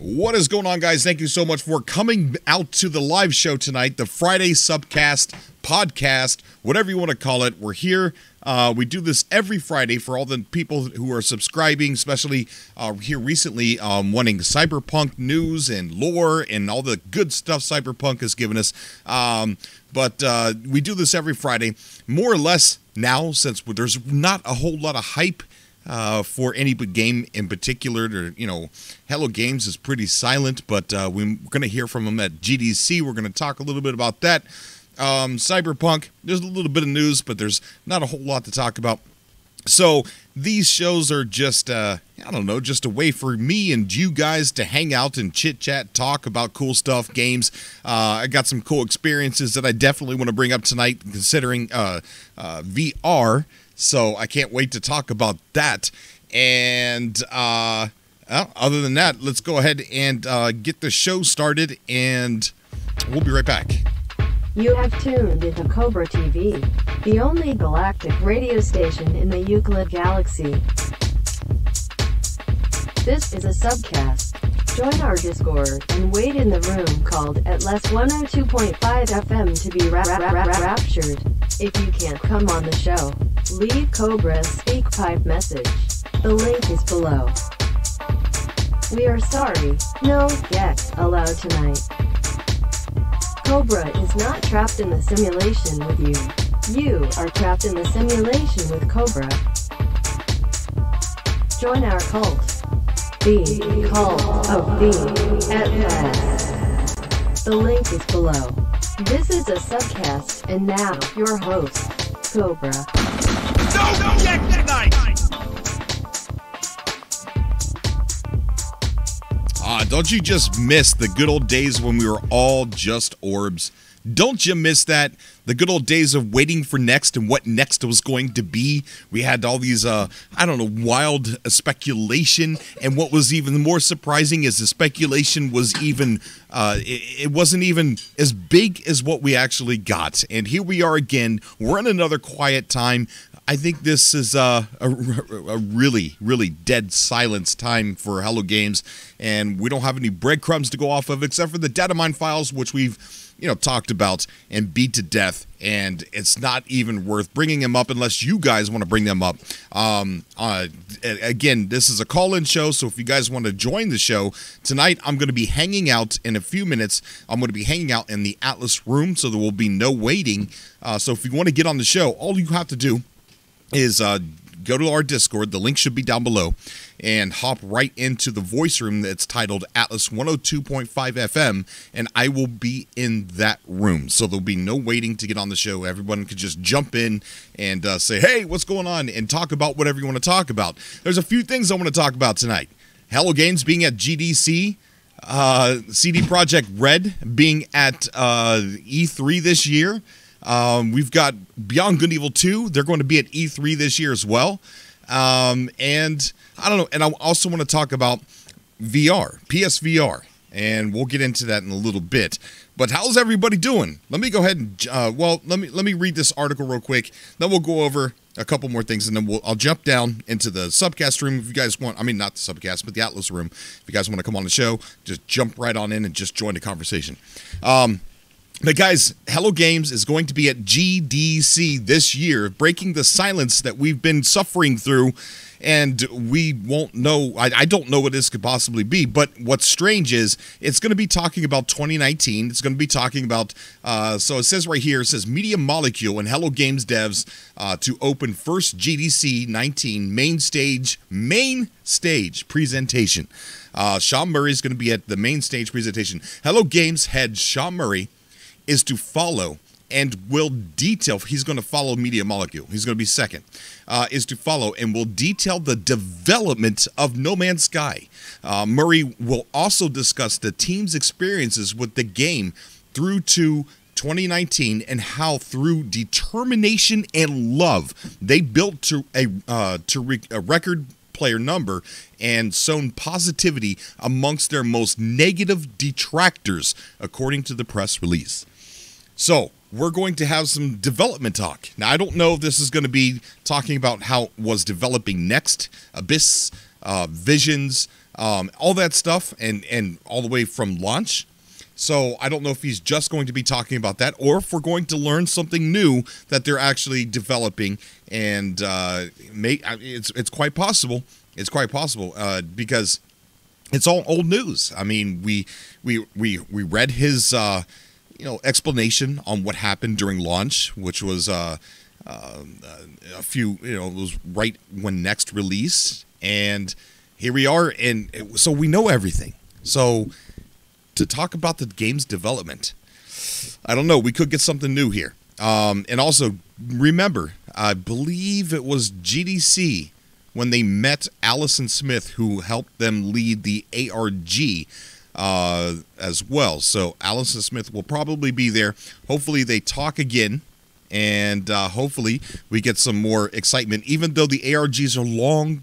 What is going on, guys? Thank you so much for coming out to the live show tonight, the Friday subcast, podcast, whatever you want to call it. We're here. We do this every Friday for all the people who are subscribing, especially here recently, wanting cyberpunk news and lore and all the good stuff cyberpunk has given us. But we do this every Friday, more or less now, since there's not a whole lot of hype for any game in particular. Hello Games is pretty silent, but we're going to hear from them at GDC. We're going to talk a little bit about that. Cyberpunk, there's a little bit of news, but there's not a whole lot to talk about. So these shows are just, just a way for me and you guys to hang out and chit-chat, talk about cool stuff, games. I got some cool experiences that I definitely want to bring up tonight, considering VR. So I can't wait to talk about that. And other than that, let's go ahead and get the show started, and we'll be right back. You have tuned into Cobra TV, the only galactic radio station in the Euclid Galaxy. This is a subcast. Join our Discord and wait in the room called Atlas 102.5 FM to be raptured. If you can't come on the show, leave Cobra's SpeakPipe message. The link is below. We are sorry, no guests allowed tonight. Cobra is not trapped in the simulation with you. You are trapped in the simulation with Cobra. Join our cult. The Cult of the Atlas. The link is below. This is a subcast, and now, your host, Cobra. No check tonight! Don't you just miss the good old days when we were all just orbs? Don't you miss that? The good old days of waiting for next and what next was going to be. We had all these, wild speculation. And what was even more surprising is the speculation was even, it wasn't even as big as what we actually got. And here we are again. We're in another quiet time. I think this is a really, really dead silence time for Hello Games. And we don't have any breadcrumbs to go off of except for the data mine files, which we've talked about and beat to death, and it's not even worth bringing them up unless you guys want to bring them up. Again, this is a call-in show, so if you guys want to join the show tonight, I'm going to be hanging out in a few minutes. I'm going to be hanging out in the Atlas room, so there will be no waiting. So if you want to get on the show, all you have to do is go to our Discord. The link should be down below, and hop right into the voice room that's titled Atlas 102.5 FM, and I will be in that room. So there'll be no waiting to get on the show. Everyone can just jump in and say, hey, what's going on, and talk about whatever you want to talk about. There's a few things I want to talk about tonight. Hello Games being at GDC, CD Projekt Red being at E3 this year. We've got Beyond Good and Evil 2. They're going to be at E3 this year as well. And I don't know. And I also want to talk about VR, PSVR, and we'll get into that in a little bit. But how's everybody doing? Let me go ahead and let me read this article real quick. Then we'll go over a couple more things, and then I'll jump down into the subcast room if you guys want. I mean, not the subcast, but the Atlas room. If you guys want to come on the show, just jump right on in and just join the conversation. But guys, Hello Games is going to be at GDC this year, breaking the silence that we've been suffering through, and we won't know. I don't know what this could possibly be, but what's strange is it's going to be talking about 2019. It's going to be talking about, so it says right here, it says Media Molecule and Hello Games devs to open first GDC 19 main stage presentation. Sean Murray is going to be at the main stage presentation. Hello Games head Sean Murray is to follow and will detail, he's going to follow Media Molecule, he's going to be second, is to follow and will detail the development of No Man's Sky. Murray will also discuss the team's experiences with the game through to 2019 and how through determination and love they built to a record player number and sown positivity amongst their most negative detractors, according to the press release. So we're going to have some development talk. Now, I don't know if this is going to be talking about how it was developing next, Abyss, Visions, all that stuff, and all the way from launch. So I don't know if he's just going to be talking about that, or if we're going to learn something new that they're actually developing, and it's quite possible. It's quite possible because it's all old news. I mean, we read his explanation on what happened during launch, which was a few, it was right when Next released, and here we are, and so we know everything. So to talk about the game's development, I don't know. We could get something new here. And also, remember, I believe it was GDC when they met Allison Smith, who helped them lead the ARG as well. So Allison Smith will probably be there. Hopefully they talk again, and hopefully we get some more excitement. Even though the ARGs are long,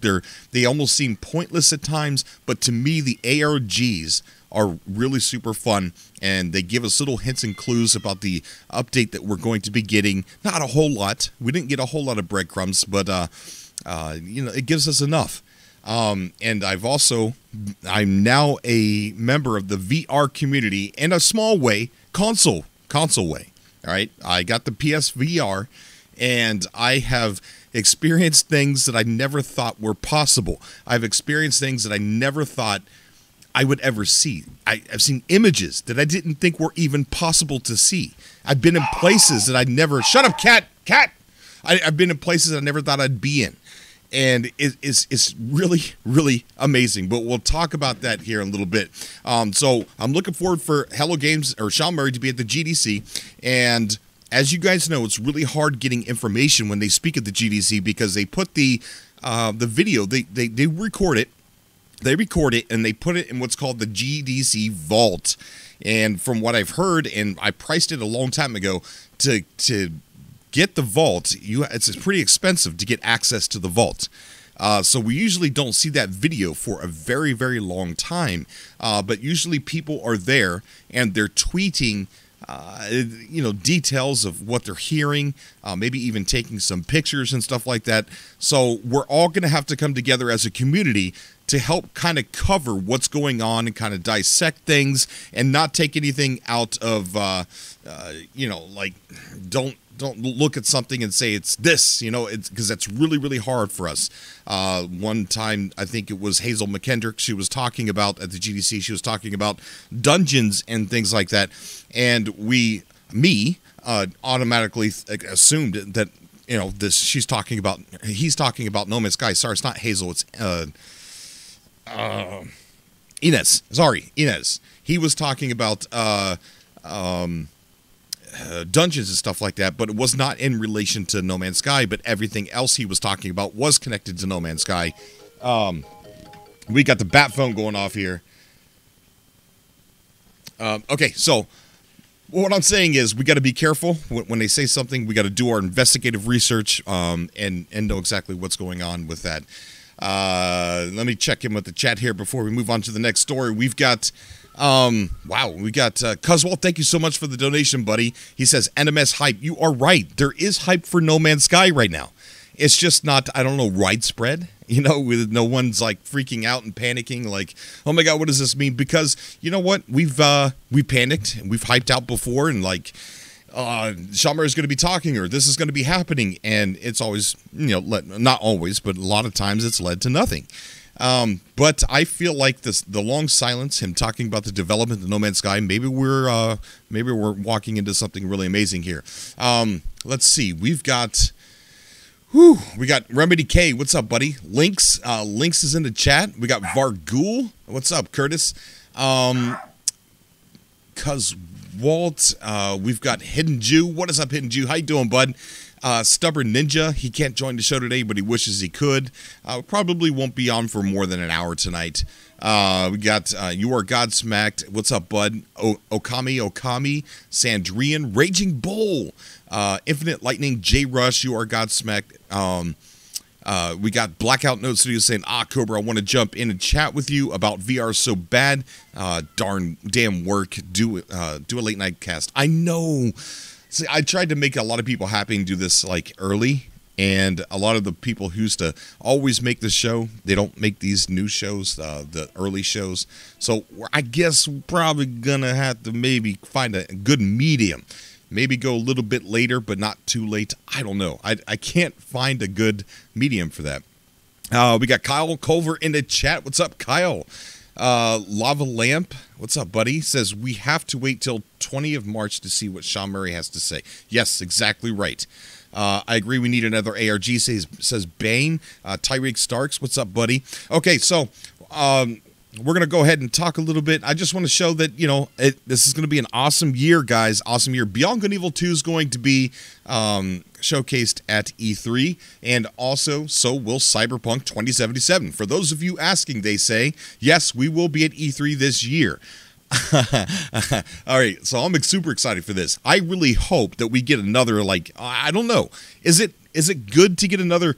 they almost seem pointless at times, but to me the ARGs are really super fun, and they give us little hints and clues about the update that we're going to be getting. Not a whole lot. We didn't get a whole lot of breadcrumbs, but it gives us enough. And I'm now a member of the VR community in a small way, console way. All right, I got the PSVR, and I have experienced things that I never thought were possible. I've experienced things that I never thought I would ever see. I've seen images that I didn't think were even possible to see. I've been in places that I'd never... Shut up, cat! I've been in places that I never thought I'd be in. And it's really, really amazing. But we'll talk about that here in a little bit. So I'm looking forward for Hello Games or Sean Murray to be at the GDC. And as you guys know, it's really hard getting information when they speak at the GDC, because they put the video, they record it. They record it and they put it in what's called the GDC Vault. And from what I've heard, and I priced it a long time ago, to get the Vault, it's pretty expensive to get access to the Vault. So we usually don't see that video for a very, very long time. But usually people are there and they're tweeting details of what they're hearing, maybe even taking some pictures and stuff like that. So we're all going to have to come together as a community to help kind of cover what's going on and kind of dissect things and not take anything out of, don't look at something and say it's this, it's because that's really, really hard for us. One time, I think it was Hazel McKendrick, she was talking about at the GDC, she was talking about dungeons and things like that. And automatically assumed that, he's talking about No Man's Sky. Sorry, it's not Hazel, it's, Inez. Sorry, Inez. He was talking about, dungeons and stuff like that, but it was not in relation to No Man's Sky, but everything else he was talking about was connected to No Man's Sky. We got the bat phone going off here. Okay, so what I'm saying is we got to be careful when they say something. We got to do our investigative research and know exactly what's going on with that. Let me check in with the chat here before we move on to the next story. We've got we got Cuswell, thank you so much for the donation, buddy. He says NMS hype. You are right. There is hype for No Man's Sky right now. It's just not, I don't know, widespread. With no one's like freaking out and panicking like, oh my god, what does this mean? Because you know what? We panicked and we've hyped out before, and like Shamar is going to be talking, or this is going to be happening, and it's always, not always, but a lot of times it's led to nothing. But I feel like the long silence, him talking about the development of No Man's Sky, maybe we're walking into something really amazing here. Let's see. We got Remedy K. What's up, buddy? Links is in the chat. We got Vargul. What's up, Curtis? Cuz Walt. We've got Hidden Jew. What is up, Hidden Jew? How you doing, bud? Stubborn Ninja, he can't join the show today, but he wishes he could. Probably won't be on for more than an hour tonight. We got You Are Godsmacked. What's up, bud? Okami, Sandrian, Raging Bull, Infinite Lightning, J Rush, You Are Godsmacked. We got Blackout Note Studio saying, Cobra, I want to jump in and chat with you about VR so bad. Damn work. Do a late night cast. I know. See, I tried to make a lot of people happy and do this like early, And a lot of the people who used to always make the show, they don't make these new shows, the early shows. So I guess we're probably going to have to maybe find a good medium. Maybe go a little bit later, but not too late. I don't know. I can't find a good medium for that. We got Kyle Culver in the chat. What's up, Kyle? Lava Lamp, what's up, buddy? Says we have to wait till 20th of March to see what Sean Murray has to say. Yes, exactly right. I agree we need another ARG, says Bane. Tyreek Starks, what's up, buddy? Okay, so we're going to go ahead and talk a little bit. I just want to show that, this is going to be an awesome year, guys. Awesome year. Beyond Good and Evil 2 is going to be showcased at E3, and also so will Cyberpunk 2077. For those of you asking, they say, yes, we will be at E3 this year. All right, so I'm super excited for this. I really hope that we get another, I don't know. Is it good to get another,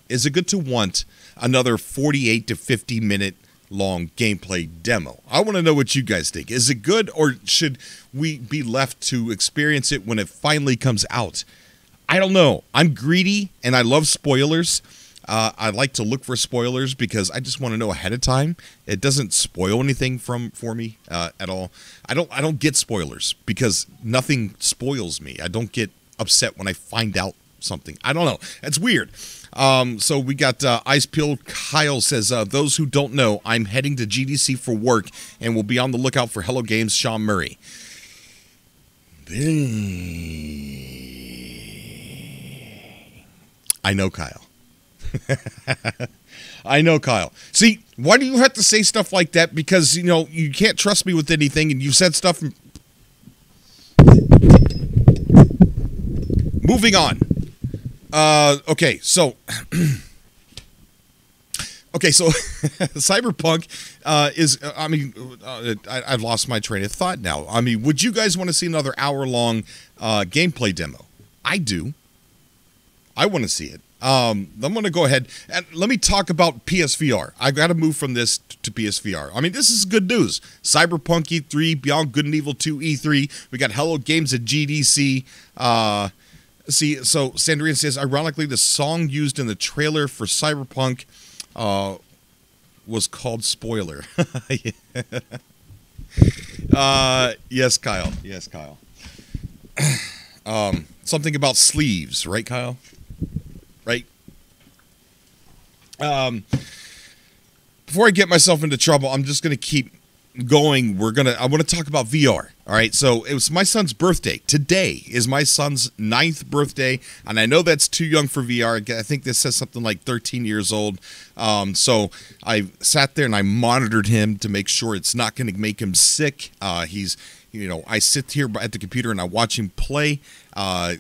is it good to want another 48 to 50 minute long gameplay demo? I want to know what you guys think. Is it good, or should we be left to experience it when it finally comes out? I don't know. I'm greedy and I love spoilers. I like to look for spoilers because I just want to know ahead of time. It doesn't spoil anything for me at all. I don't get spoilers because nothing spoils me. I don't get upset when I find out something. I don't know. It's weird. So we got Ice Peel Kyle says, those who don't know, I'm heading to GDC for work and will be on the lookout for Hello Games Sean Murray. I know Kyle. I know Kyle. See, why do you have to say stuff like that? Because, you can't trust me with anything, and you said stuff. Moving on. Okay, so Cyberpunk is, I've lost my train of thought now. I mean, would you guys want to see another hour-long gameplay demo? I do. I want to see it. I'm going to go ahead and let me talk about PSVR. I've got to move from this to PSVR. I mean, this is good news. Cyberpunk E3, Beyond Good and Evil 2 E3. We got Hello Games at GDC. So Sandrian says, ironically, the song used in the trailer for Cyberpunk was called Spoiler. Yes, Kyle. Yes, Kyle. Something about sleeves, right, Kyle? Right? Before I get myself into trouble, I'm just going to keep going. I want to talk about VR. All right. So it was my son's birthday. Today is my son's 9th birthday. And I know that's too young for VR. I think this says something like 13 years old. So I sat there and I monitored him to make sure it's not going to make him sick. I sit here at the computer and I watch him play.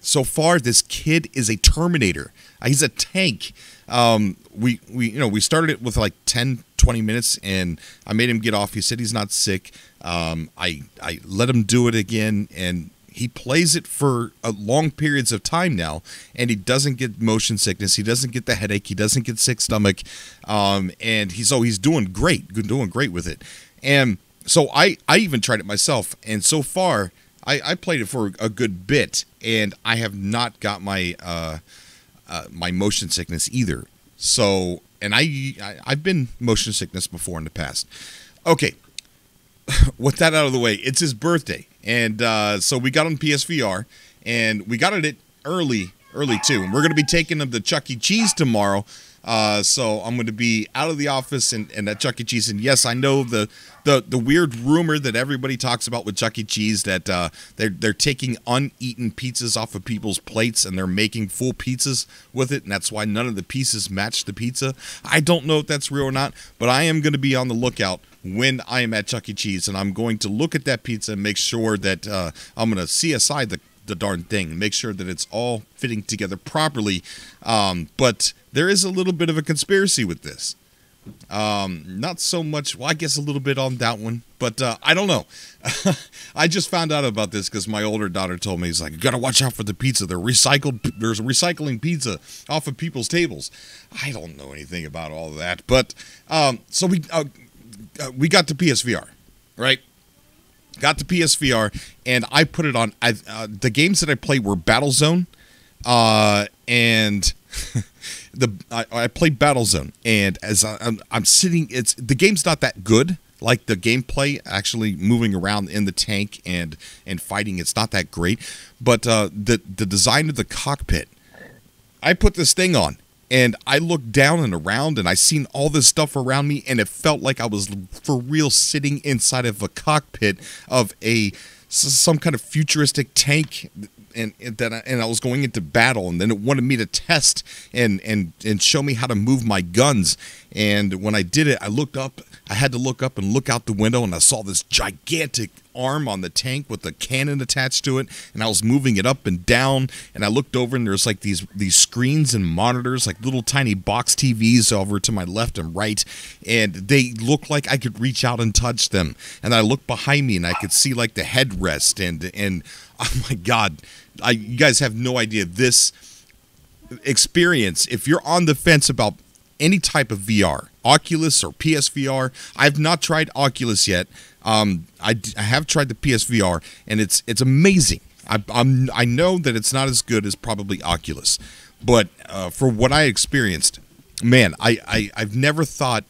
So far, this kid is a Terminator. He's a tank. We started it with like 10, 20 minutes, and I made him get off. He said he's not sick. I let him do it again, and he plays it for long periods of time now, and he doesn't get motion sickness. He doesn't get the headache. He doesn't get sick stomach. And he's doing great with it. And so I even tried it myself, and so far I played it for a good bit, and I have not got my my motion sickness either. So, and I've been motion sickness before in the past. Okay, with that out of the way, it's his birthday, and so we got on PSVR, and we got it early too. And we're going to be taking him to Chuck E. Cheese tomorrow. So I'm going to be out of the office and at Chuck E. Cheese. And yes, I know the weird rumor that everybody talks about with Chuck E. Cheese that they're taking uneaten pizzas off of people's plates and they're making full pizzas with it, and that's why none of the pieces match the pizza. I don't know if that's real or not, but I am going to be on the lookout when I am at Chuck E. Cheese, and I'm going to look at that pizza and make sure that I'm going to CSI the darn thing, make sure that it's all fitting together properly. But there is a little bit of a conspiracy with this. Not so much, well, I guess a little bit on that one, but I don't know. I just found out about this because my older daughter told me, he's like, you got to watch out for the pizza. There's recycling pizza off of people's tables. I don't know anything about all of that, but so we got to PSVR, right? Got the PSVR, and I put it on. The games that I played were Battlezone, and I played Battlezone, and as I'm sitting, the game's not that good. Like the gameplay, actually moving around in the tank and fighting, it's not that great. But the design of the cockpit, I put this thing on, and I looked down and around, and I seen all this stuff around me, and it felt like I was for real sitting inside of a cockpit of some kind of futuristic tank. And I was going into battle, and then it wanted me to test and show me how to move my guns. And when I did it, I had to look up and look out the window, and I saw this gigantic arm on the tank with a cannon attached to it, and I was moving it up and down, and I looked over, and there's like these screens and monitors, like little tiny box TVs over to my left and right, and they looked like I could reach out and touch them. And I looked behind me, and I could see like the headrest, and oh my God, you guys have no idea. This experience, if you're on the fence about any type of VR, Oculus or PSVR, I've not tried Oculus yet. I have tried the PSVR, and it's amazing. I know that it's not as good as probably Oculus, but for what I experienced, man, I've never thought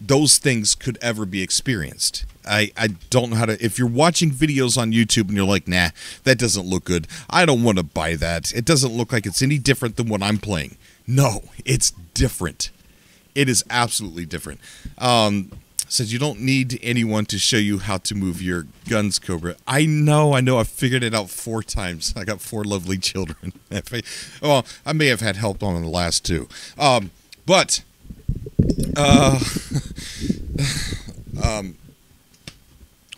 those things could ever be experienced. I don't know how to. If you're watching videos on YouTube and you're like, nah, that doesn't look good, I don't want to buy that. It doesn't look like it's any different than what I'm playing. No, it's different. It is absolutely different. Says you don't need anyone to show you how to move your guns, Cobra. I know. I figured it out 4 times. I got 4 lovely children. Well, I may have had help on the last 2. But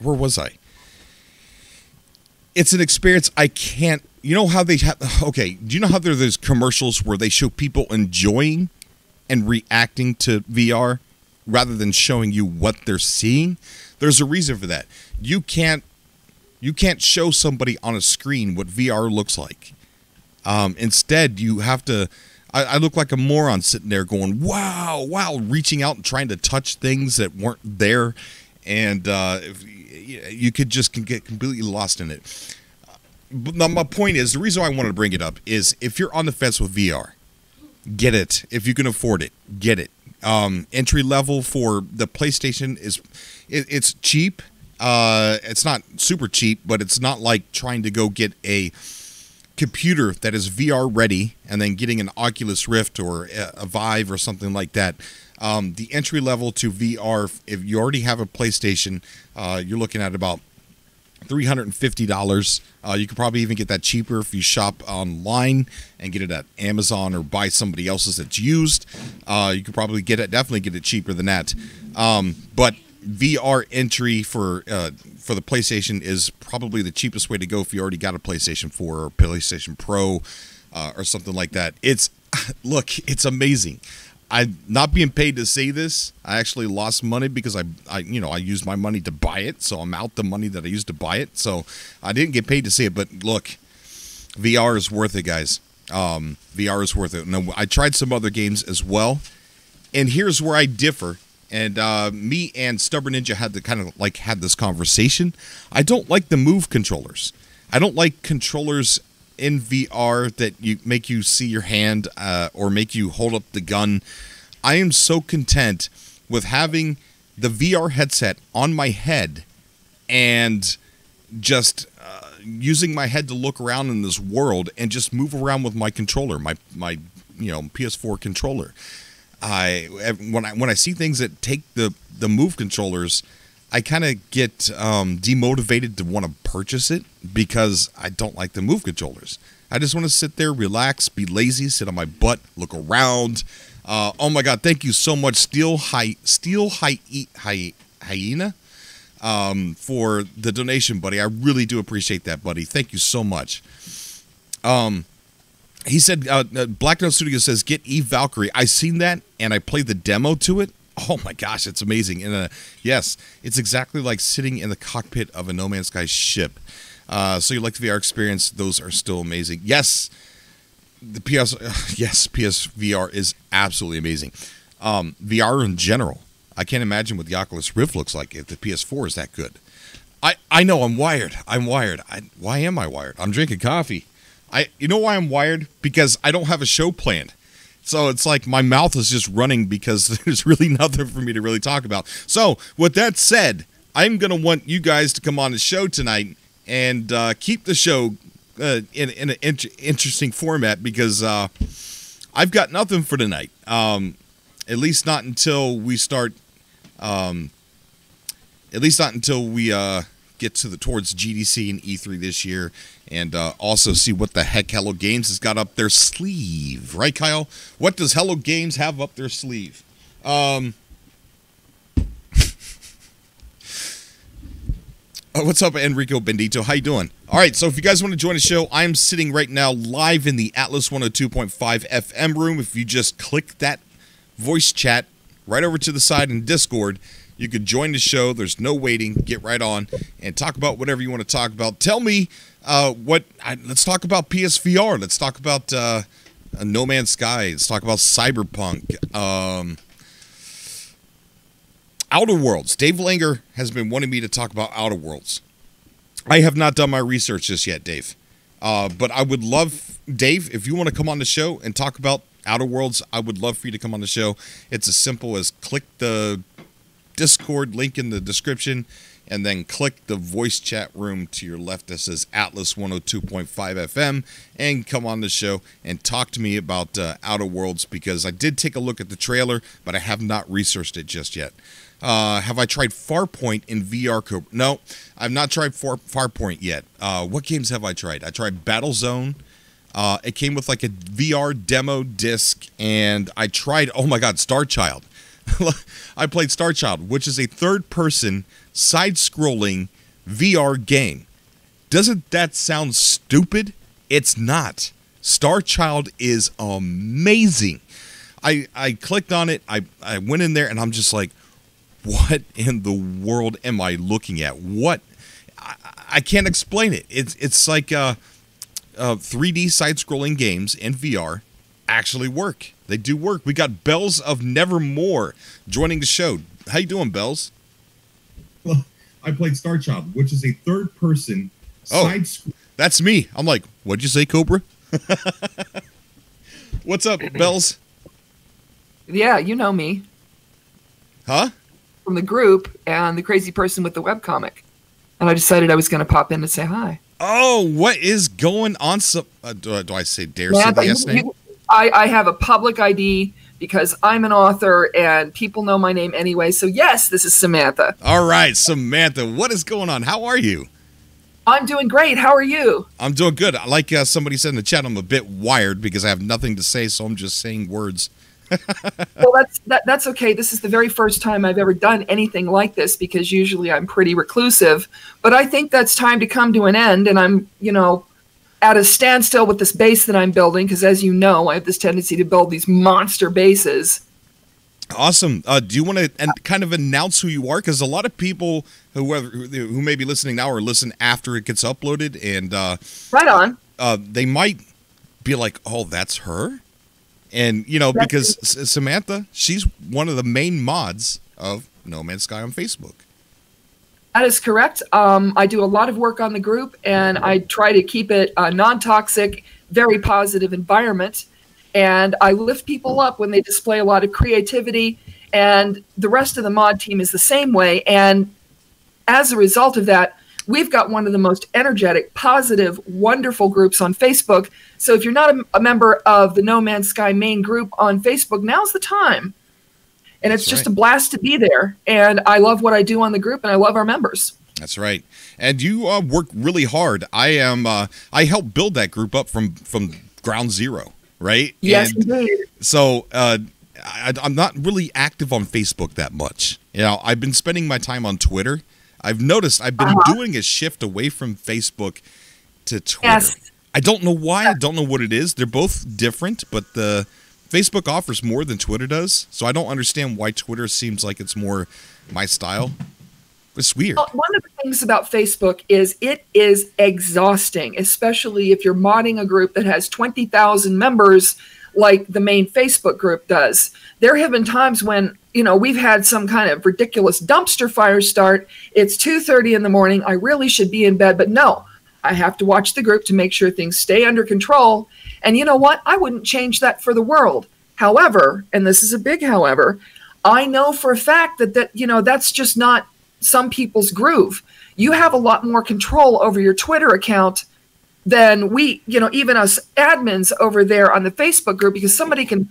where was I? It's an experience I can't. You know how they have. Okay, do you know how there's commercials where they show people enjoying and reacting to VR rather than showing you what they're seeing? There's a reason for that. You can't show somebody on a screen what VR looks like. Instead, you have to. I look like a moron sitting there going, wow, reaching out and trying to touch things that weren't there, and you could just get completely lost in it. But my point is, the reason why I wanted to bring it up is if you're on the fence with VR, get it. If you can afford it, get it. Entry level for the PlayStation it's cheap. It's not super cheap, but it's not like trying to go get a computer that is VR ready and then getting an Oculus Rift or a Vive or something like that. The entry level to VR, if you already have a PlayStation, you're looking at about $350. You could probably even get that cheaper if you shop online and get it at Amazon or buy somebody else's that's used. You could probably definitely get it cheaper than that. But VR entry for the PlayStation is probably the cheapest way to go if you already got a PlayStation 4 or PlayStation Pro or something like that. It's amazing. I'm not being paid to say this. I actually lost money because I used my money to buy it, so I'm out the money that I used to buy it. So I didn't get paid to say it, but look, VR is worth it, guys. VR is worth it. Now, I tried some other games as well, and here's where I differ. And me and Stubborn Ninja had this conversation. I don't like the Move controllers. I don't like controllers in VR that make you see your hand or make you hold up the gun. I am so content with having the VR headset on my head and just using my head to look around in this world and just move around with my controller, my PS4 controller. When I see things that take the Move controllers, I kind of get demotivated to want to purchase it because I don't like the Move controllers. I just want to sit there, relax, be lazy, sit on my butt, look around. Oh my God! Thank you so much, Steel Hyena, for the donation, buddy. I really do appreciate that, buddy. Thank you so much. He said, Black Note Studio says, get Eve Valkyrie. I seen that, and I played the demo to it. Oh my gosh, it's amazing. And yes, it's exactly like sitting in the cockpit of a No Man's Sky ship. So you like the VR experience? Those are still amazing. Yes, PSVR is absolutely amazing. VR in general, I can't imagine what the Oculus Rift looks like if the PS4 is that good. I know I'm wired. Why am I wired? I'm drinking coffee. You know why I'm wired? Because I don't have a show planned. So it's like my mouth is just running because there's really nothing for me to really talk about. So with that said, I'm going to want you guys to come on the show tonight and keep the show in an interesting format because I've got nothing for tonight. At least not until we start. At least not until we get towards GDC and E3 this year, and also see what the heck Hello Games has got up their sleeve, right, Kyle? What does Hello Games have up their sleeve? What's up, Enrico Bendito? How you doing? All right, so if you guys want to join the show, I'm sitting right now live in the Atlas 102.5 FM room. If you just click that voice chat right over to the side in Discord, you could join the show. There's no waiting. Get right on and talk about whatever you want to talk about. Tell me let's talk about PSVR. Let's talk about No Man's Sky. Let's talk about Cyberpunk. Outer Worlds. Dave Langer has been wanting me to talk about Outer Worlds. I have not done my research just yet, Dave. But I would love, Dave, if you want to come on the show and talk about Outer Worlds, I would love for you to come on the show. It's as simple as click the Discord link in the description and then click the voice chat room to your left that says Atlas 102.5 FM and come on the show and talk to me about Outer Worlds because I did take a look at the trailer, but I have not researched it just yet. Have I tried Farpoint in VR? No, I've not tried Farpoint yet. What games have I tried? I tried Battlezone. It came with like a VR demo disc, and I tried, oh my god, Star Child. I played Star Child, which is a third-person, side-scrolling VR game. Doesn't that sound stupid? It's not. Star Child is amazing. I clicked on it, I went in there, and I'm just like, what in the world am I looking at? What? I can't explain it. It's like 3D side-scrolling games in VR actually work. They do work. We got Bells of Nevermore joining the show. How you doing, Bells? Well, I played Star Child, which is a third-person side-scroll. That's me. I'm like, what'd you say, Cobra? What's up, Bells? Yeah, you know me. Huh? From the group and the crazy person with the webcomic. And I decided I was going to pop in and say hi. Oh, what is going on? Do I say dare say the yes name? I have a public ID because I'm an author and people know my name anyway. So yes, this is Samantha. All right, Samantha, what is going on? How are you? I'm doing great. How are you? I'm doing good. Like somebody said in the chat, I'm a bit wired because I have nothing to say, so I'm just saying words. Well, that's okay. This is the very first time I've ever done anything like this because usually I'm pretty reclusive. But I think that's time to come to an end, and I'm, at a standstill with this base that I'm building because, as you know, I have this tendency to build these monster bases. Awesome. Do you want to kind of announce who you are? Because a lot of people who may be listening now or listen after it gets uploaded, and right on, they might be like, "Oh, that's her," and because Samantha, she's one of the main mods of No Man's Sky on Facebook. That is correct. I do a lot of work on the group, and I try to keep it a non-toxic, very positive environment. And I lift people up when they display a lot of creativity, and the rest of the mod team is the same way. And as a result of that, we've got one of the most energetic, positive, wonderful groups on Facebook. So if you're not a member of the No Man's Sky main group on Facebook, now's the time. And it's just a blast to be there. And I love what I do on the group, and I love our members. That's right. And you work really hard. I helped build that group up from ground zero, right? Yes, and indeed. So I'm not really active on Facebook that much. I've been spending my time on Twitter. I've noticed I've been doing a shift away from Facebook to Twitter. Yes. I don't know why. I don't know what it is. They're both different, but the Facebook offers more than Twitter does, so I don't understand why Twitter seems like it's more my style. It's weird. Well, one of the things about Facebook is it is exhausting, especially if you're modding a group that has 20,000 members like the main Facebook group does. There have been times when, we've had some kind of ridiculous dumpster fire start. It's 2:30 in the morning. I really should be in bed, but no. I have to watch the group to make sure things stay under control. And you know what? I wouldn't change that for the world. However, and this is a big however, I know for a fact that that's just not some people's groove. You have a lot more control over your Twitter account than we, even us admins over there on the Facebook group, because somebody can,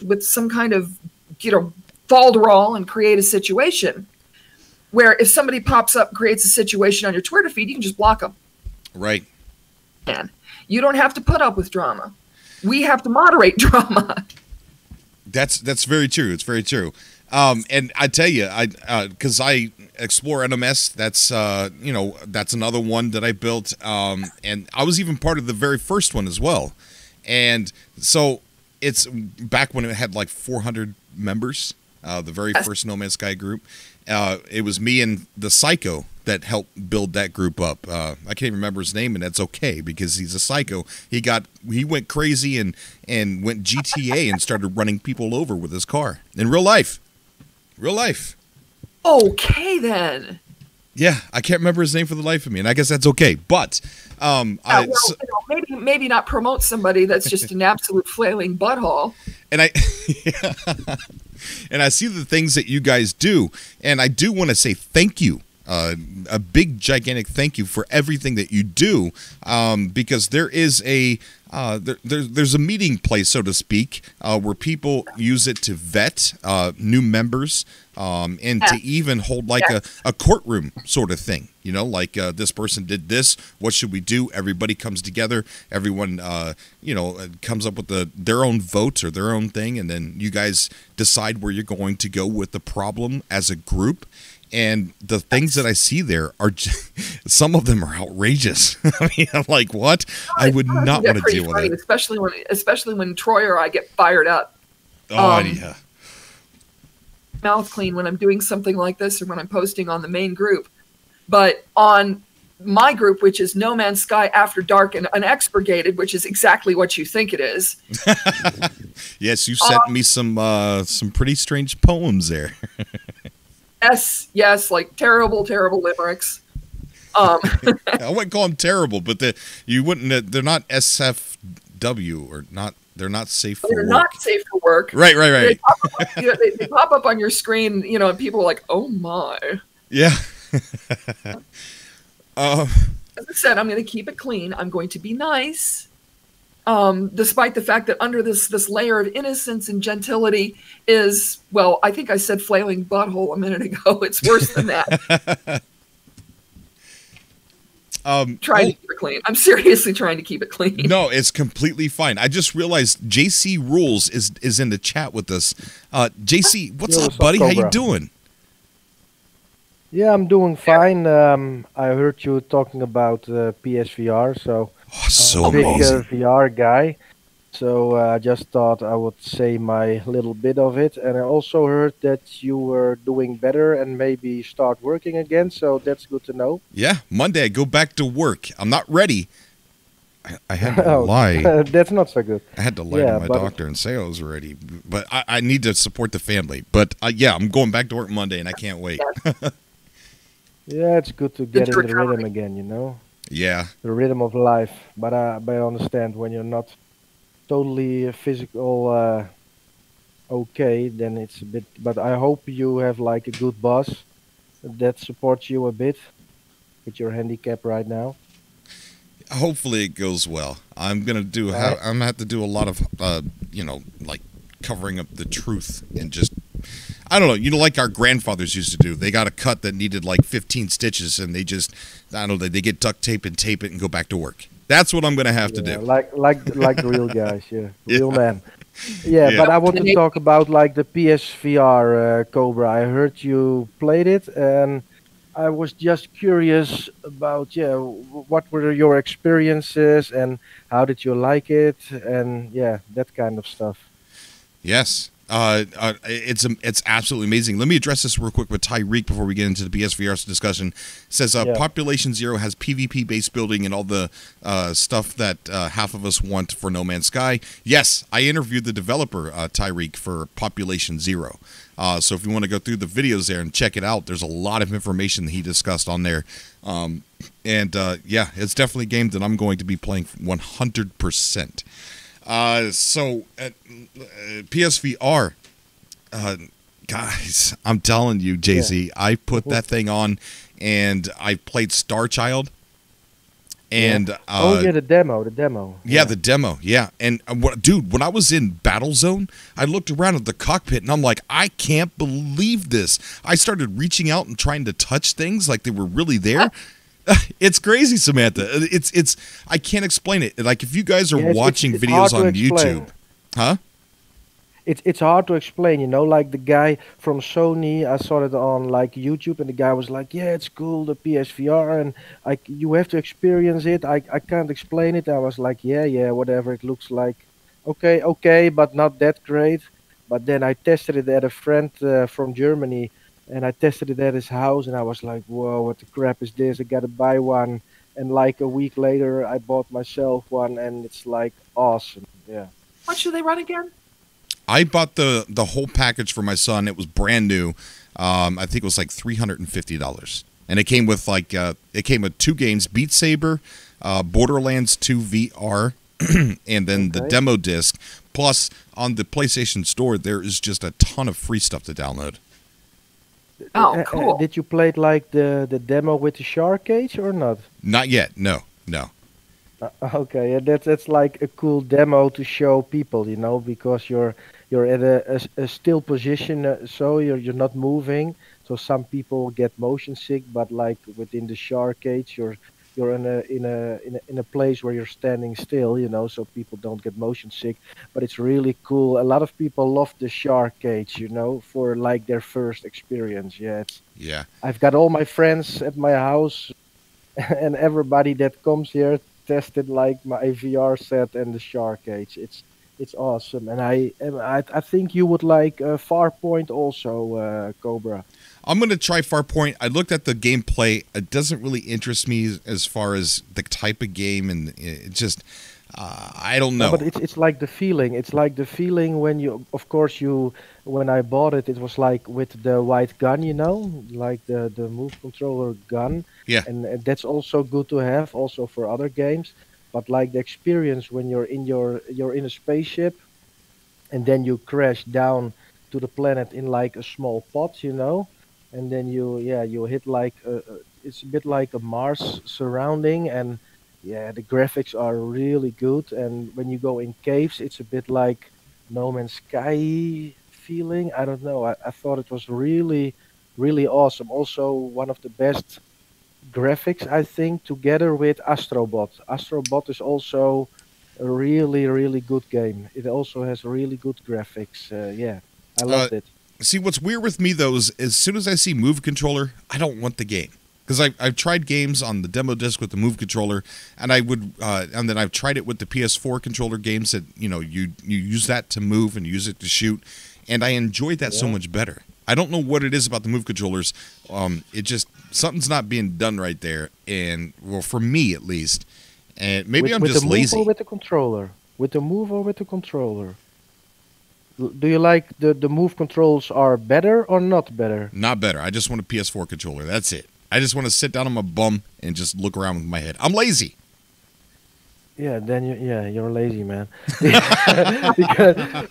with some kind of, falderall and create a situation where if somebody pops up, creates a situation on your Twitter feed, you can just block them. Right. And you don't have to put up with drama. We have to moderate drama. That's very true. It's very true. And I tell you, because I explore NMS, that's another one that I built. And I was even part of the very first one as well. And so it's back when it had like 400 members, the very first No Man's Sky group. It was me and the Psycho that helped build that group up. I can't even remember his name, and that's okay because he's a psycho. He went crazy and went GTA and started running people over with his car in real life. Real life. Okay, then. Yeah, I can't remember his name for the life of me, and I guess that's okay. But maybe not promote somebody that's just an absolute flailing butthole. And and I see the things that you guys do, and I do want to say thank you. A big, gigantic thank you for everything that you do, because there is there's a meeting place, so to speak, where people use it to vet new members, and to even hold like a courtroom sort of thing. Like this person did this. What should we do? Everybody comes together. Everyone, comes up with their own vote or their own thing, and then you guys decide where you're going to go with the problem as a group. And the things that I see there are some of them are outrageous. I mean, I'm like, what? I would not want to deal with it. Especially when Troy or I get fired up. Oh, yeah. Mouth clean when I'm doing something like this or when I'm posting on the main group. But on my group, which is No Man's Sky After Dark and Unexpurgated, which is exactly what you think it is. Yes, you sent me some pretty strange poems there. Yes, like terrible limericks. I wouldn't call them terrible, but you wouldn't. They're not SFW or not. They're not safe for work. They're not safe for work. Right. They pop up on your screen, and people are like, "Oh my." Yeah. As I said, I'm going to keep it clean. I'm going to be nice. Despite the fact that under this layer of innocence and gentility is, well, I think I said flailing butthole a minute ago. It's worse than that. Trying to keep it clean. I'm seriously trying to keep it clean. No, it's completely fine. I just realized JC Rules is in the chat with us. JC, what's up, buddy? How you doing? Yeah, I'm doing fine. I heard you talking about PSVR, so... so I'm a big amazing. VR guy, so I just thought I would say my little bit of it. And I also heard that you were doing better and maybe start working again, so that's good to know. Yeah, Monday I go back to work. I'm not ready. I had to lie. That's not so good. I had to lie to my doctor and say I was ready. But I need to support the family. But yeah, I'm going back to work Monday, and I can't wait. Yeah, it's good to get in the rhythm again, Yeah. The rhythm of life. But I understand when you're not totally physical okay, then it's a bit... But I hope you have like a good boss that supports you a bit with your handicap right now. Hopefully it goes well. I'm gonna have to do a lot of like covering up the truth and just, I don't know, like our grandfathers used to do. They got a cut that needed like 15 stitches, and they just, I don't know, they get duct tape and tape it and go back to work. That's what I'm gonna have to do. Like the real guys, real man. Yeah, but I want to talk about like the PSVR, Cobra. I heard you played it, and I was just curious about, what were your experiences and how did you like it, and that kind of stuff. Yes. It's absolutely amazing. Let me address this real quick with Tyreek before we get into the PSVR discussion. It says Population Zero has PvP based building and all the stuff that half of us want for No Man's Sky. Yes, I interviewed the developer Tyreek for Population Zero. So if you want to go through the videos there and check it out, there's a lot of information that he discussed on there. It's definitely a game that I'm going to be playing 100%. PSVR, guys, I'm telling you, Jay-Z, I put that thing on and I played Star Child. And the demo. Yeah, the demo. Yeah, and dude, when I was in Battlezone, I looked around at the cockpit and I'm like, I can't believe this. I started reaching out and trying to touch things like they were really there. It's crazy, Samantha. It's I can't explain it. Like if you guys are watching videos on YouTube, huh? It's hard to explain, you know, like the guy from Sony, I saw it on like YouTube and the guy was like, yeah, it's cool, the PSVR, and you have to experience it. I can't explain it. I was like, yeah, whatever, it looks like okay, but not that great. But then I tested it at a friend from Germany, and I tested it at his house, and I was like, whoa, what the crap is this? I gotta buy one. And like a week later, I bought myself one, and it's like awesome. Yeah. What should they run again? I bought the whole package for my son. It was brand new. I think it was like $350, and it came with with 2 games: Beat Saber, Borderlands 2 VR, and then the demo disc. Plus, on the PlayStation Store, there is just a ton of free stuff to download. Oh, cool. Did you play like the demo with the shark cage or not? Not yet. No. Okay, that's like a cool demo to show people, you know, because you're at a still position, so you're not moving. So some people get motion sick, but like within the shark cage, you're in a place where you're standing still, you know, so people don't get motion sick. But it's really cool. A lot of people love the shark cage, you know, for like their first experience. Yeah. I've got all my friends at my house, and everybody that comes here tested like my VR set and the shark cage. It's awesome, and I think you would like Farpoint also, Cobra. I'm going to try Farpoint. I looked at the gameplay. It doesn't really interest me as far as the type of game, and it just, I don't know. No, but it's like the feeling. It's like the feeling when when I bought it, it was like with the white gun, you know, like the move controller gun. Yeah. And that's also good to have, also for other games. But like the experience when you're in a spaceship, and then you crash down to the planet in like a small pod, you know. And then you hit like it's a bit like a Mars surrounding, and the graphics are really good. And when you go in caves, it's a bit like No Man's Sky feeling. I don't know. I thought it was really, really awesome. Also, one of the best graphics, I think, together with Astrobot. Astrobot is also a really, really good game. It also has really good graphics. I loved it. See, what's weird with me, though, is as soon as I see Move Controller, I don't want the game. Because I've tried games on the demo disc with the Move Controller, and and then I've tried it with the PS4 controller games that, you know, you use that to move and use it to shoot, and I enjoyed that so much better. I don't know what it is about the Move Controllers. It just, something's not being done right there, and, well, for me at least, and maybe I'm just lazy. With the move or with the controller? With the move or with the controller? Do you like the move controls are better or not better? Not better. I just want a PS4 controller. That's it. I just want to sit down on my bum and just look around with my head. I'm lazy. Yeah, then you're lazy, man.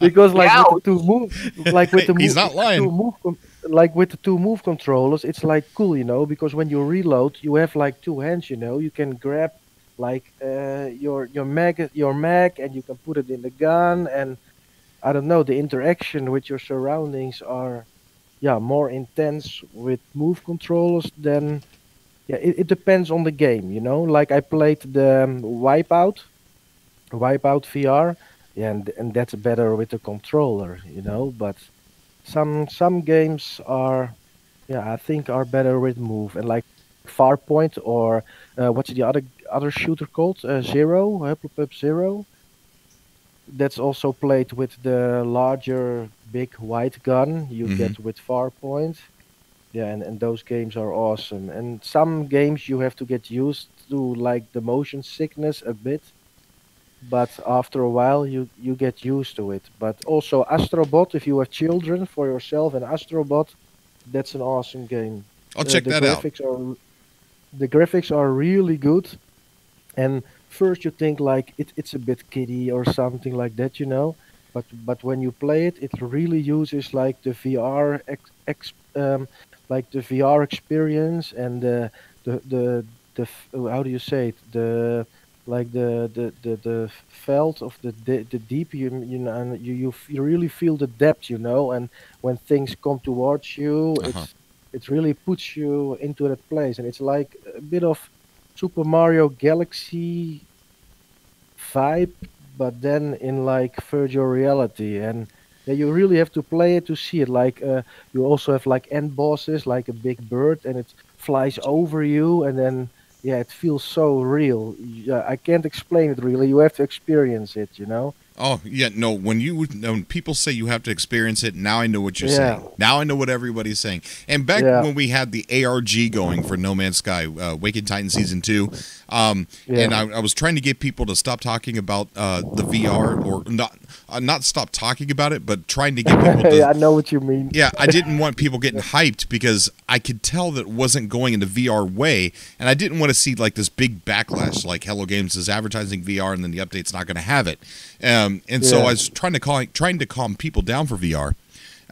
because like with the two move, like with the he's not lying. Like with the two move controllers, it's like cool, you know, because when you reload, you have like 2 hands, you know, you can grab like your mag, and you can put it in the gun, and I don't know, the interaction with your surroundings are, more intense with move controllers than, it depends on the game, you know. Like I played the Wipeout VR, and that's better with the controller, you know. But some games are, I think are better with move, and like Farpoint or what's the other shooter called? Zero, Zero. That's also played with the larger big white gun you Mhm. get with Farpoint. Yeah, and those games are awesome. And some games you have to get used to, like the motion sickness a bit, but after a while you get used to it. But also Astrobot, if you have children for yourself, and Astrobot, that's an awesome game. I'll check The that out. graphics are really good. And first you think like it's a bit kiddie or something like that, you know. But when you play it, it really uses like the VR like the VR experience and how do you say it, like the felt of the deep, you know, and you really feel the depth, you know. And when things come towards you, Uh-huh. it really puts you into that place, and it's like a bit of Super Mario Galaxy vibe, but then in like virtual reality. And yeah, you really have to play it to see it. Like you also have like end bosses, like a big bird, and it flies over you, and then yeah, it feels so real. Yeah, I can't explain it really. You have to experience it, you know. Oh yeah, no. When people say you have to experience it, now I know what you're Yeah, saying. Now I know what everybody's saying. And back yeah, when we had the ARG going for No Man's Sky, Waking Titan Season 2, yeah. and I was trying to get people to stop talking about the VR, or not stop talking about it, but trying to get people Yeah, I to. know what you mean. Yeah, I didn't want people getting hyped because I could tell that it wasn't going in the VR way, and I didn't want to see like this big backlash, like Hello Games is advertising VR and then the update's not going to have it. And so Yeah. I was trying to calm people down for VR.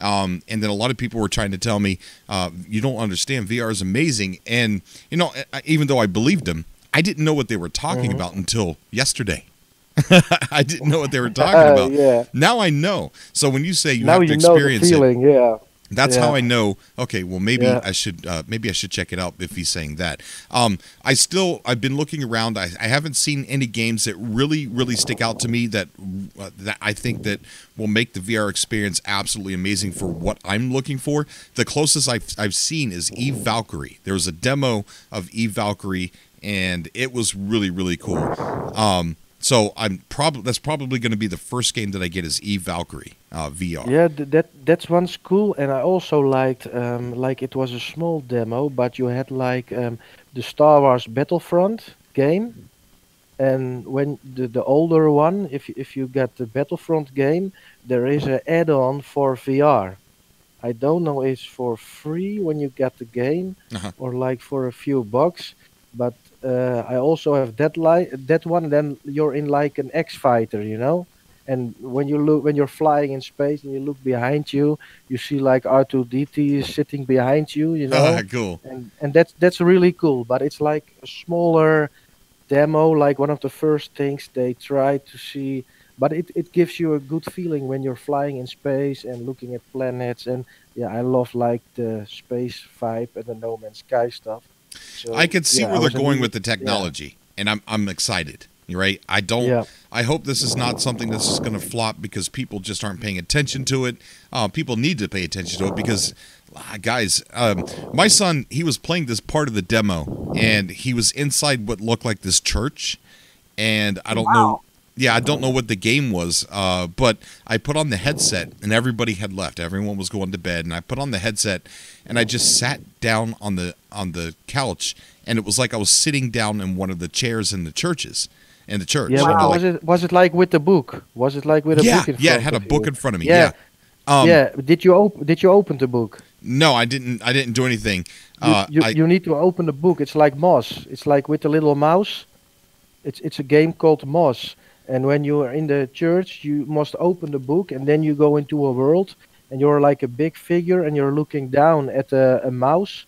And then a lot of people were trying to tell me, you don't understand, VR is amazing. And, you know, even though I believed them, I didn't know what they were talking about until yesterday. I didn't know what they were talking about. Yeah. Now I know. So when you say you Now have to you know the experience it, feeling. Yeah. that's Yeah. how I know. Okay, well maybe Yeah. I should check it out if he's saying that. I've been looking around. I haven't seen any games that really stick out to me that I think that will make the VR experience absolutely amazing for what I'm looking for. The closest I've seen is Eve Valkyrie. There was a demo of Eve Valkyrie, and it was really cool. So that's probably going to be the first game that I get is Eve Valkyrie VR. Yeah, that's one's cool, and I also liked like it was a small demo, but you had like the Star Wars Battlefront game, and when the older one, if you get the Battlefront game, there is an add-on for VR. I don't know it's for free when you get the game, Uh-huh. or like for a few bucks, but I also have that one. Then you're in like an X fighter, you know. And when you're flying in space and you look behind you, you see like R2-D2 is sitting behind you, you know. Cool. And that's really cool. But it's like a smaller demo, like one of the first things they try to see. But it gives you a good feeling when you're flying in space and looking at planets. And yeah, I love like the space vibe and the No Man's Sky stuff. So I could see yeah, where I they're was going with the yeah, technology, and I'm excited. You're right. I don't. yeah, I hope this is not something that's just going to flop because people just aren't paying attention to it. People need to pay attention to it because, guys, my son, he was playing this part of the demo, and he was inside what looked like this church, and I don't know. Yeah, I don't know what the game was, but I put on the headset, and everybody had left. Everyone was going to bed, and I put on the headset, and I just sat down on the couch, and it was like I was sitting down in one of the chairs in the church. yeah. And But like, was it like with the book? Was it like with a yeah, book in yeah, it front had a of book you? in front of me. Yeah, Yeah. yeah. Did you open the book? No, I didn't do anything. You need to open the book. It's like Moss. It's like with the little mouse. It's a game called Moss. And when you are in the church, you must open the book, and then you go into a world, and you're like a big figure, and you're looking down at a mouse,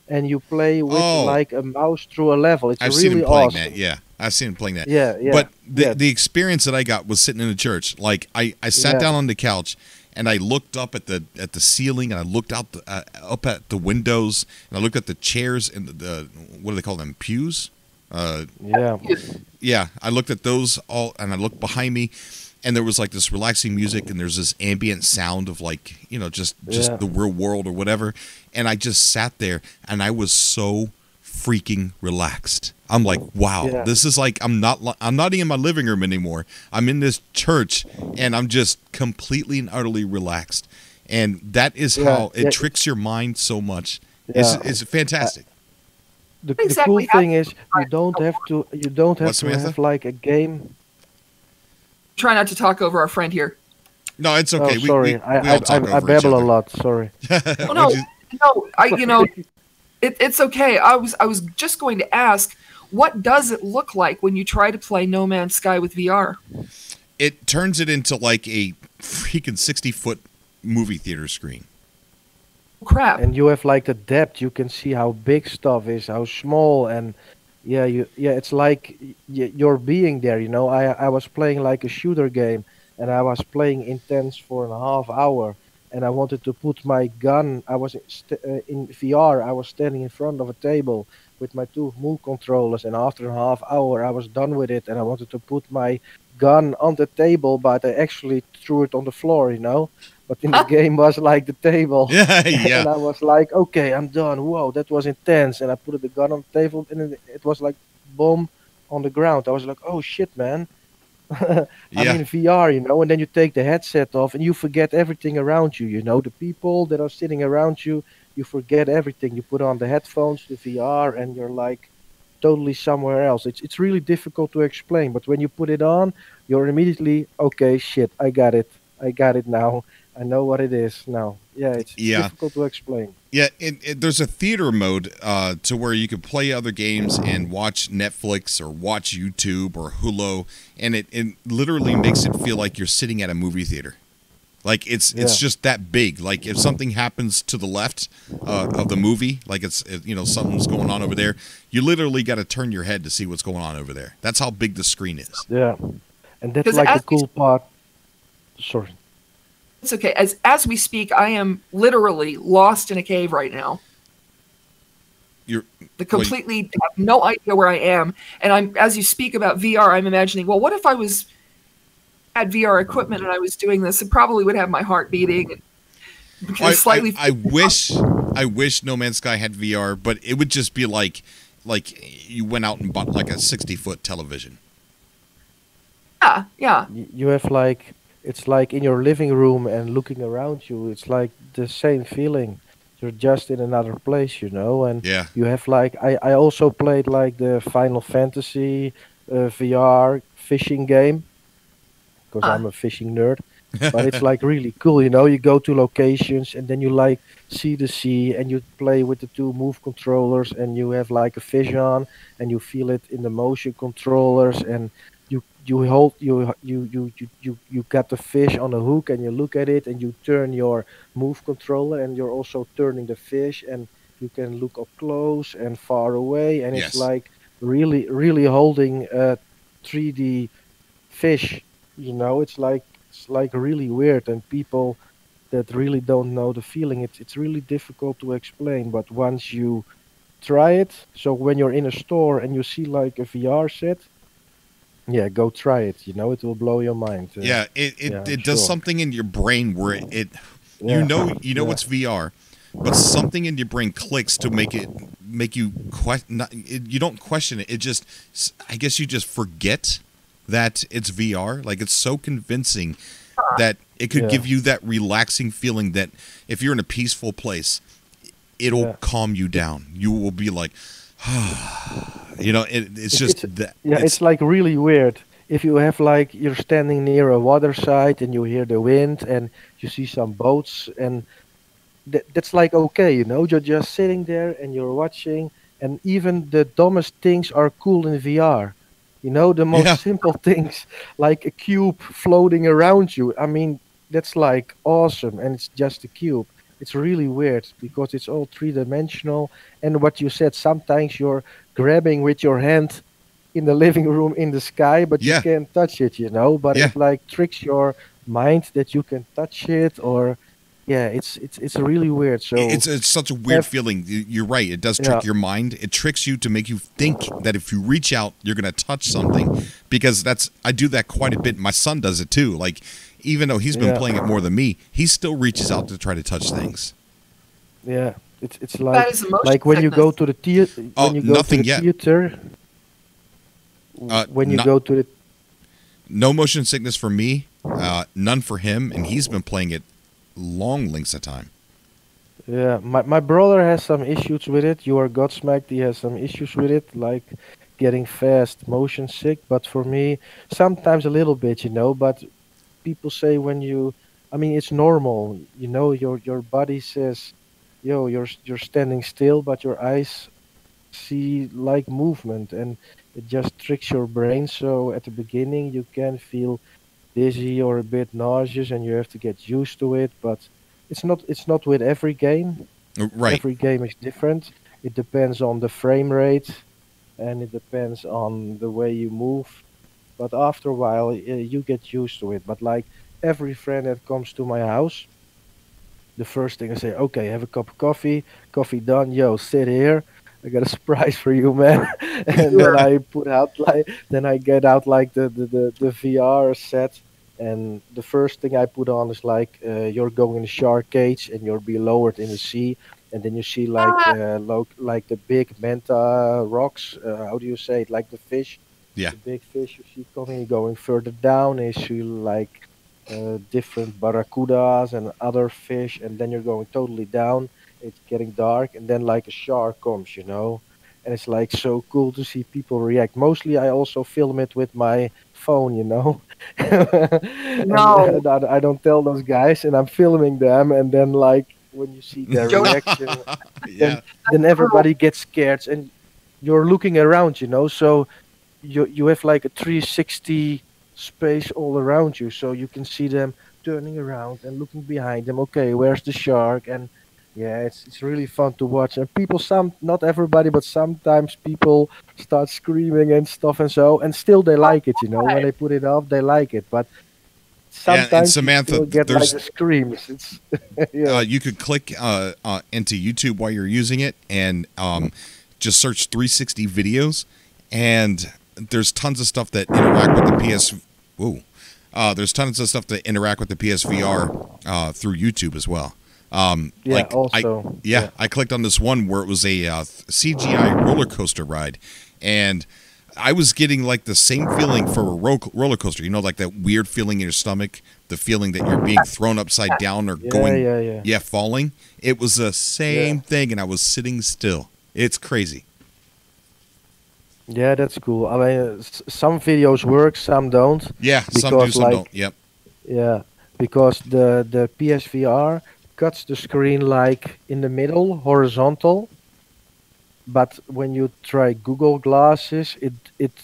and you play with Oh, like a mouse through a level. It's I've seen him really playing awesome. that. Yeah, I've seen him playing that. Yeah, yeah, But yeah, the experience that I got was sitting in a church. Like I sat yeah, down on the couch and I looked up at the ceiling and I looked out up at the windows and I looked at the chairs and the what do they call them, pews? yeah, Yeah, I looked at those all and I looked behind me. And there was like this relaxing music, and there's this ambient sound of like, you know, just yeah. the real world or whatever. And I just sat there, and I was so freaking relaxed. I'm like, wow, Yeah. this is like I'm not in my living room anymore. I'm in this church, and I'm just completely and utterly relaxed. And that is how it tricks your mind so much. Yeah. It's fantastic. The Exactly. cool thing is you don't have to What, Samantha? have like a game. Try not to talk over our friend here. No, it's okay. Oh, sorry, We all talk over I each babble other. a lot. Sorry. Oh, no, it's okay. I was just going to ask, what does it look like when you try to play No Man's Sky with VR? It turns it into like a freaking 60-foot movie theater screen. Crap. And you have like the depth. You can see how big stuff is, how small, and it's like you're being there. You know, I was playing like a shooter game, and I was playing intense for a half hour, and I wanted to put my gun. I was in VR. I was standing in front of a table with my two move controllers, and after a half hour, I was done with it, and I wanted to put my gun on the table, but I actually threw it on the floor. You know. But in the game was like the table. Yeah. And I was like, okay, I'm done. Whoa, that was intense. And I put the gun on the table, and it was like boom on the ground. I was like, oh shit, man. I'm in VR, you know. And then you take the headset off, and you forget everything around you. You know, the people that are sitting around you, you forget everything. You put on the headphones, the VR, and you're like totally somewhere else. It's really difficult to explain. But when you put it on, you're immediately, okay, shit, I got it now. I know what it is now. Yeah, it's difficult to explain. Yeah, there's a theater mode to where you can play other games and watch Netflix or watch YouTube or Hulu, and it literally makes it feel like you're sitting at a movie theater. Like it's just that big. Like if something happens to the left of the movie, like something's going on over there, you literally got to turn your head to see what's going on over there. That's how big the screen is. Yeah, and that's like the cool part. Sorry. It's okay. As we speak, I am literally lost in a cave right now. Have no idea where I am, and I'm as you speak about VR, I'm imagining, well, what if I had VR equipment and I was doing this? It probably would have my heart beating. I wish No Man's Sky had VR, but it would just be like you went out and bought like a 60-foot television. Yeah. You have like. It's like in your living room and looking around you. It's like the same feeling. You're just in another place, you know. And you have like I also played like the Final Fantasy VR fishing game because I'm a fishing nerd. But it's like really cool, you know. You go to locations and then you like see the sea and you play with the two move controllers and you have like a fish on and you feel it in the motion controllers and you got the fish on a hook and you look at it and you turn your move controller and you're also turning the fish and you can look up close and far away and it's like really holding a 3D fish, you know. It's like really weird, and people that really don't know the feeling, it's really difficult to explain. But once you try it, so when you're in a store and you see like a VR set, go try it. You know, it will blow your mind. It does something in your brain where you know it's VR, but something in your brain clicks to make you question. You don't question it. It just, I guess you just forget that it's VR. Like it's so convincing that it could give you that relaxing feeling that if you're in a peaceful place, it'll calm you down. You will be like. You know, it's just that. Yeah, it's like really weird. If you have like you're standing near a water side and you hear the wind and you see some boats and that's like okay, you know, you're just sitting there and you're watching, and even the dumbest things are cool in VR. You know, the most simple things like a cube floating around you. I mean, that's like awesome, and it's just a cube. It's really weird because it's all three-dimensional. And what you said, sometimes you're grabbing with your hand in the living room in the sky, but you can't touch it, you know. But it like tricks your mind that you can touch it, or it's really weird. So it's such a weird feeling. You're right. It does trick your mind. It tricks you to make you think that if you reach out, you're going to touch something. Because I do that quite a bit. My son does it too. Like. Even though he's been playing it more than me, he still reaches out to try to touch things. Yeah, it's like when you go to the theater. When you go to the theater, When you not- go to the No motion sickness for me, none for him, and he's been playing it long lengths of time. Yeah, my brother has some issues with it. You are Godsmacked, he has some issues with it, like getting fast, motion sick. But for me, sometimes a little bit, you know. But people say when you, I mean, it's normal, you know. Your body says, yo, you're standing still, but your eyes see like movement, and it just tricks your brain. So at the beginning, you can feel dizzy or a bit nauseous, and you have to get used to it. But it's not with every game. Right. Every game is different. It depends on the frame rate, and it depends on the way you move. But after a while, you get used to it. But like every friend that comes to my house, the first thing I say, okay, have a cup of coffee. Coffee done. Yo, sit here. I got a surprise for you, man. And then I put out like, then I get out like the VR set, and the first thing I put on is like you're going in a shark cage and you'll be lowered in the sea, and then you see like like the big manta rocks. How do you say it? Like the fish, Yeah. the big fish you see coming, going further down. You see like different barracudas and other fish, and then you're going totally down. It's getting dark, and then like a shark comes, you know, and it's like so cool to see people react. Mostly, I also film it with my phone, you know, No. and I don't tell those guys, and I'm filming them, and then like when you see their Joe- reaction, Yeah. then everybody gets scared, and you're looking around, you know, so you have like a 360 space all around you, so you can see them turning around and looking behind them. Okay, where's the shark? And yeah, it's really fun to watch. And people, some, not everybody, but sometimes people start screaming and stuff, and so, and still they like it, you know, when they put it up they like it. But Yeah, and sometimes you Samantha, still get like there's the screams. It's yeah. you could click into YouTube while you're using it, and just search 360 videos, and there's tons of stuff that interact with the PS. Whoa, there's tons of stuff that interact with the PSVR through YouTube as well. Yeah, Like also, I clicked on this one where it was a CGI roller coaster ride, and I was getting like the same feeling for a roller coaster. You know, like that weird feeling in your stomach, the feeling that you're being thrown upside down or going, falling. It was the same thing, and I was sitting still. It's crazy. Yeah, that's cool. I mean, some videos work, some don't. Yeah, some do, Because some like, don't. Yep. yeah, because the PSVR cuts the screen like in the middle, horizontal. But when you try Google glasses, it it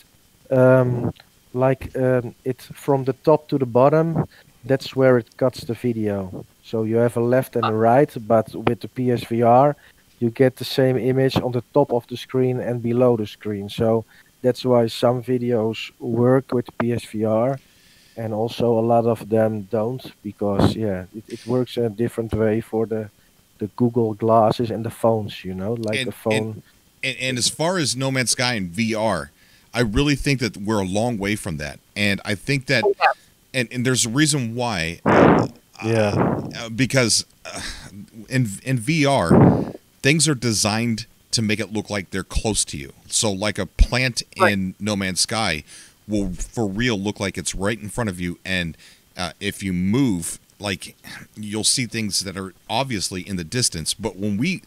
from the top to the bottom. That's where it cuts the video. So you have a left and a right, but with the PSVR, you get the same image on the top of the screen and below the screen. So that's why some videos work with PSVR, and also a lot of them don't, because it works in a different way for the Google glasses and the phones, you know, like And- a phone. And as far as No Man's Sky and VR, I really think that we're a long way from that. And I think that, and there's a reason why. Because in VR, things are designed to make it look like they're close to you. So like a plant in No Man's Sky will for real look like it's right in front of you, and if you move, like you'll see things that are obviously in the distance. But when we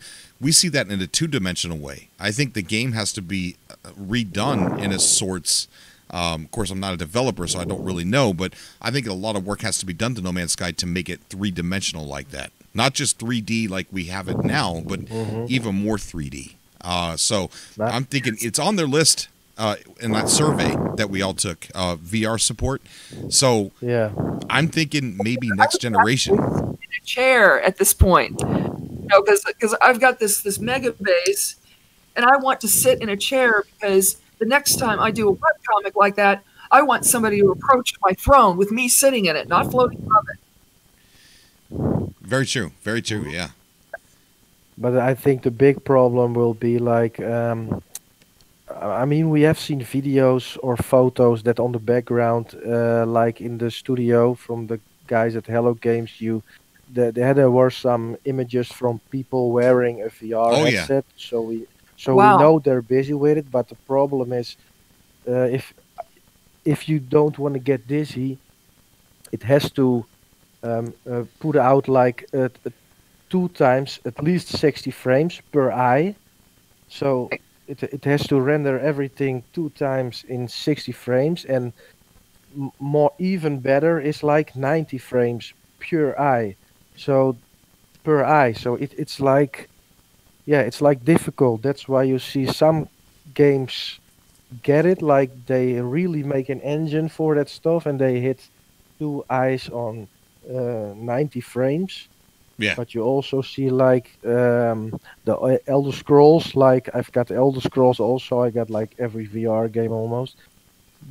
see that in a two-dimensional way, I think the game has to be redone in a sorts. Of course, I'm not a developer, so I don't really know, but I think a lot of work has to be done to No Man's Sky to make it three-dimensional like that. Not just 3D like we have it now, but even more 3D. So I'm thinking it's on their list in that survey that we all took, VR support. So I'm thinking maybe next generation. A chair at this point, you know, because I've got this mega base, and I want to sit in a chair because the next time I do a webcomic like that, I want somebody to approach my throne with me sitting in it, not floating above it. Very true. Very true. Yeah. But I think the big problem will be like, I mean, we have seen videos or photos that on the background, like in the studio from the guys at Hello Games, there were some images from people wearing a VR headset. So we know they're busy with it. But the problem is, if you don't want to get dizzy, it has to put out like 2 times at least 60 frames per eye. So it has to render everything 2 times in 60 frames, and more even better is like 90 frames per eye. So per eye. So it's like, yeah, it's like difficult. That's why you see some games get it, like they really make an engine for that stuff, and they hit 2 eyes on 90 frames. Yeah. But you also see like the Elder Scrolls. Like I've got Elder Scrolls also. I got like every VR game almost.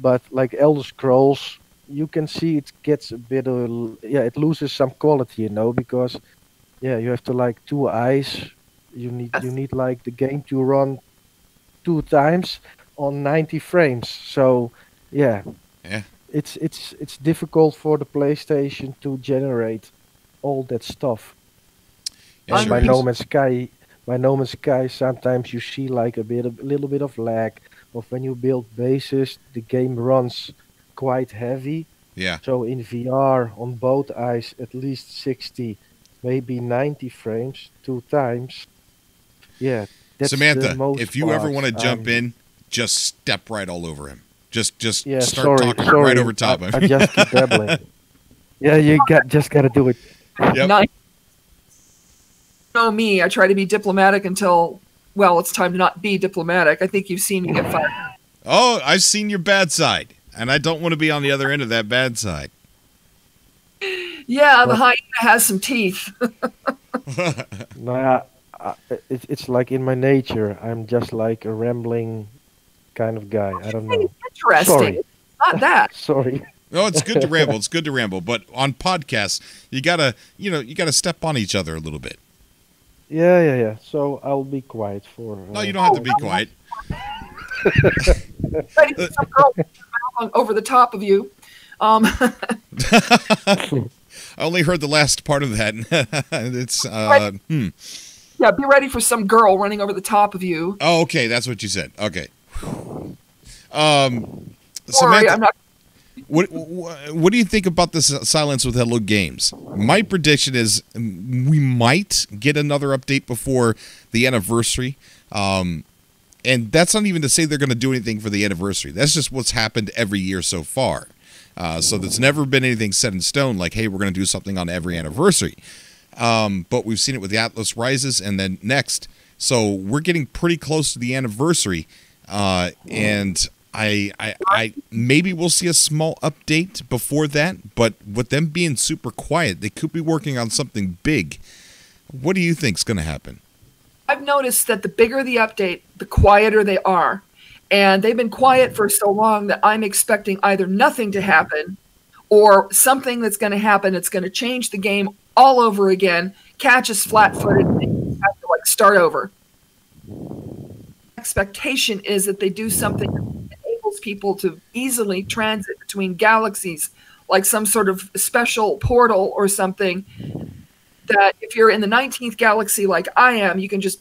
But like Elder Scrolls, you can see it gets a bit of, yeah, it loses some quality, you know, because yeah, you have to like 2 eyes. You need like the game to run 2 times on 90 frames. So yeah, it's difficult for the PlayStation to generate all that stuff. Yeah, And by No Man's Sky, sometimes you see like a little bit of lag. Or when you build bases, the game runs quite heavy. Yeah. So in VR, on both eyes, at least 60, maybe 90 frames, 2 times. Yeah, that's Samantha, the most if you ever part. want to jump in, just step right all over him. Just Yeah, start sorry, talking right over top of I him. just keep babbling. Yeah, just gotta do it. Yep. Nice. You know me, I try to be diplomatic until, well, it's time to not be diplomatic. I think you've seen me get fired. Oh, I've seen your bad side, and I don't want to be on the other end of that bad side. Yeah, the hyena has some teeth. No, it's like in my nature. I'm just like a rambling kind of guy. I don't know. Interesting. Sorry. Not that. Sorry. No, it's good to ramble. It's good to ramble, but on podcasts, you gotta step on each other a little bit. Yeah. So I'll be quiet for. No, you don't have to be quiet. Ready for some girl over the top of you. I only heard the last part of that. It's Yeah, be ready for some girl running over the top of you. Oh, okay, that's what you said. Okay. Sorry, Samantha, I'm not. what do you think about this Silence with Hello Games? My prediction is we might get another update before the anniversary. And that's not even to say they're going to do anything for the anniversary. That's just what's happened every year so far. So there's never been anything set in stone like, hey, we're going to do something on every anniversary. But we've seen it with the Atlas Rises and then next. So we're getting pretty close to the anniversary. And I maybe we'll see a small update before that. But with them being super quiet, they could be working on something big. What do you think's going to happen? I've noticed that the bigger the update, the quieter they are. And they've been quiet for so long that I'm expecting either nothing to happen or something that's going to happen. It's going to change the game all over again, catch us flat-footed, and have to like start over. Expectation is that they do something that enables people to easily transit between galaxies, like some sort of special portal or something. That if you're in the 19th galaxy like I am, you can just,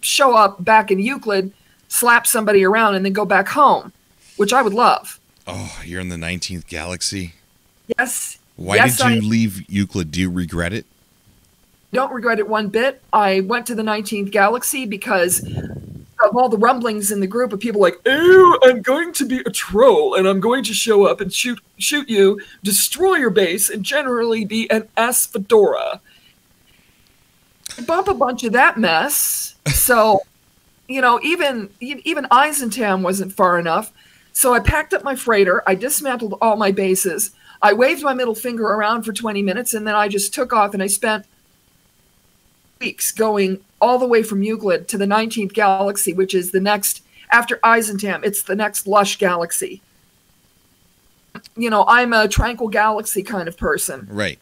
show up back in Euclid, slap somebody around, and then go back home, which I would love. Oh, you're in the 19th galaxy? Yes. Why did you leave Euclid? Do you regret it? Don't regret it one bit. I went to the 19th galaxy because of all the rumblings in the group of people like, oh, I'm going to be a troll, and I'm going to show up and shoot you, destroy your base, and generally be an ass fedora. I bump a bunch of that mess. So, even Eisentam wasn't far enough. So I packed up my freighter. I dismantled all my bases. I waved my middle finger around for 20 minutes, and then I just took off, and I spent weeks going all the way from Euclid to the 19th galaxy, which is the next, after Eisentam, it's the next lush galaxy. I'm a tranquil galaxy kind of person. Right.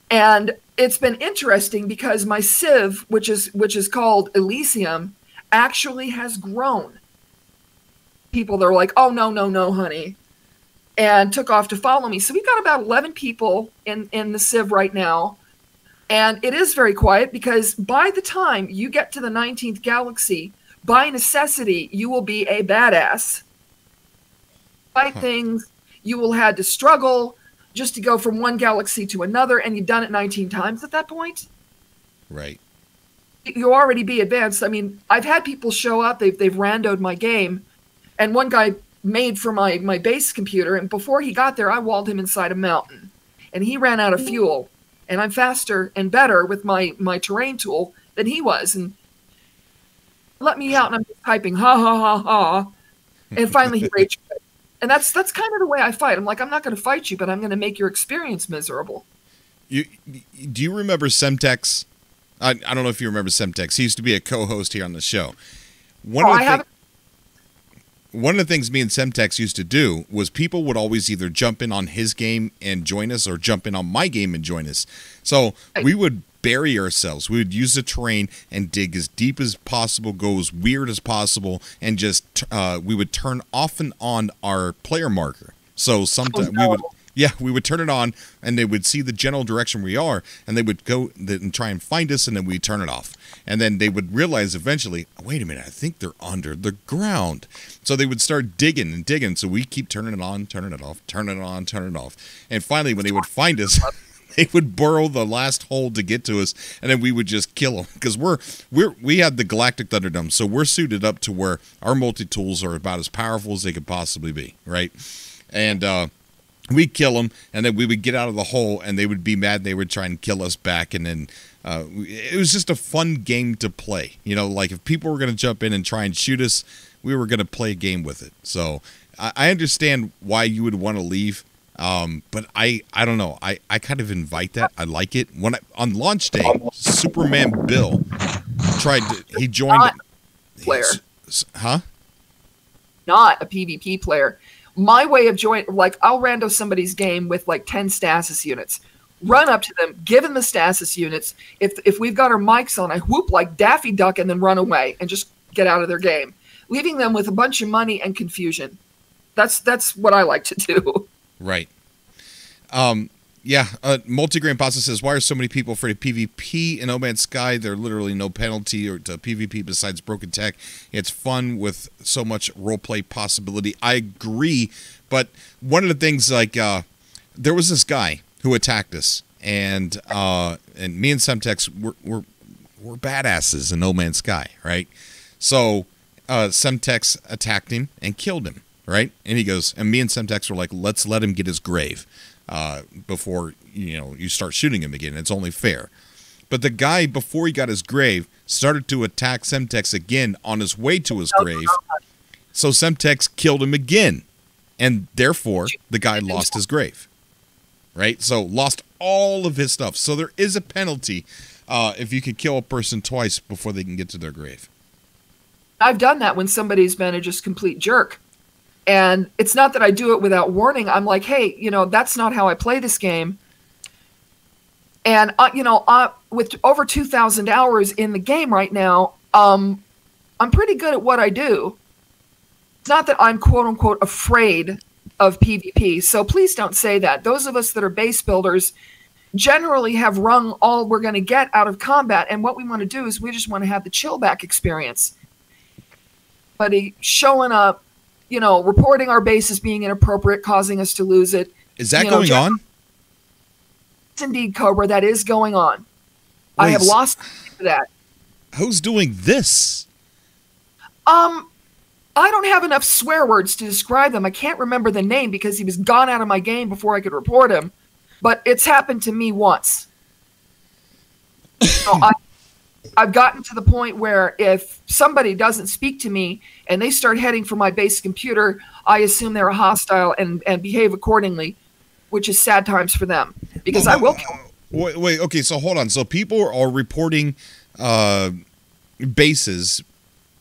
And it's been interesting because my Civ, which is called Elysium, actually has grown. People that are like, oh, no, honey, and took off to follow me. So we've got about 11 people in the Civ right now. And it is very quiet because by the time you get to the 19th galaxy, by necessity, you will be a badass. fight things. You will had to struggle just to go from one galaxy to another, and you've done it 19 times at that point. Right. You already be advanced. I mean, I've had people show up, they've randoed my game, and one guy made for my base computer, and before he got there, I walled him inside a mountain. And he ran out of fuel, and I'm faster and better with my terrain tool than he was, and let me out, and I'm just typing, ha, ha, ha, ha, and finally he rage quit. And that's kind of the way I fight. I'm like, I'm not going to fight you, but I'm going to make your experience miserable. Do you remember Semtex? I don't know if you remember Semtex. He used to be a co-host here on the show. One of the things me and Semtex used to do was people would always either jump in on his game and join us or jump in on my game and join us. So we would bury ourselves. We would use the terrain and dig as deep as possible, go as weird as possible, and just we would turn off and on our player marker. So sometimes we would turn it on, and they would see the general direction we are, and they would go and try and find us, and then we'd turn it off. And then they would realize eventually, wait a minute, I think they're under the ground. So they would start digging and digging. So we keep turning it on, turning it off, turning it on, turning it off. And finally, when they would find us, they would burrow the last hole to get to us, and then we would just kill them. Because we had the Galactic Thunderdome, so we're suited up to where our multi-tools are about as powerful as they could possibly be, right? And we'd kill them, and then we would get out of the hole, and they would be mad. They would try and kill us back, and then it was just a fun game to play. You know, like if people were going to jump in and try and shoot us, we were going to play a game with it. So I understand why you would want to leave, but I don't know. I kind of invite that. I like it. On launch day, Superman Bill he joined. Not a player. Huh? Not a PvP player. My way of joining, like, I'll rando somebody's game with like 10 stasis units, run up to them, give them the stasis units. If we've got our mics on, I whoop like Daffy Duck and then run away and just get out of their game, leaving them with a bunch of money and confusion. That's what I like to do. Right. Multigrain Pasta says, why are so many people afraid of PvP in No Man's Sky? There's literally no penalty or to PvP besides broken tech. It's fun with so much roleplay possibility. I agree, but one of the things, like, there was this guy who attacked us, and me and Semtex we're badasses in No Man's Sky, right? So Semtex attacked him and killed him, right? And he goes, and me and Semtex were like, let's let him get his grave. Before you start shooting him again. It's only fair. But the guy, before he got his grave, started to attack Semtex again on his way to his grave. So Semtex killed him again. And therefore, the guy lost his grave. Right? So lost all of his stuff. So there is a penalty if you could kill a person twice before they can get to their grave. I've done that when somebody's been a just complete jerk. And it's not that I do it without warning. I'm like, hey, that's not how I play this game. And, with over 2,000 hours in the game right now, I'm pretty good at what I do. It's not that I'm, quote unquote, afraid of PvP. So please don't say that. Those of us that are base builders generally have wrung all we're going to get out of combat. And what we want to do is we just want to have the chillback experience. But showing up, reporting our base as being inappropriate, causing us to lose it. Is that going on? It's indeed, Cobra. That is going on. I have lost that. Who's doing this? I don't have enough swear words to describe them. I can't remember the name because he was gone out of my game before I could report him. But it's happened to me once. So I've gotten to the point where if somebody doesn't speak to me and they start heading for my base computer, I assume they're a hostile and behave accordingly, which is sad times for them because I will kill them. Wait, okay, so hold on. So people are reporting bases.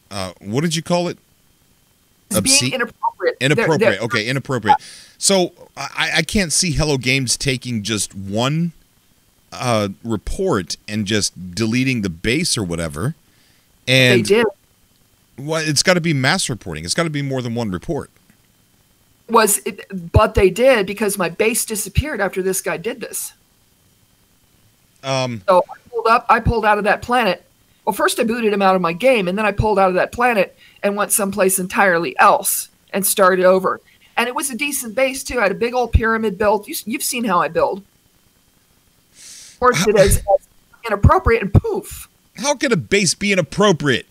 What did you call it? Being inappropriate. Inappropriate. Okay, inappropriate. So I can't see Hello Games taking just one report and just deleting the base or whatever. And they did. Well, it's got to be mass reporting. It's got to be more than one report. But they did because my base disappeared after this guy did this. So I pulled out of that planet. Well, first I booted him out of my game, and then I pulled out of that planet and went someplace entirely else and started over. And it was a decent base too. I had a big old pyramid built. You've seen how I build. Forced it as inappropriate, and poof. How can a base be inappropriate?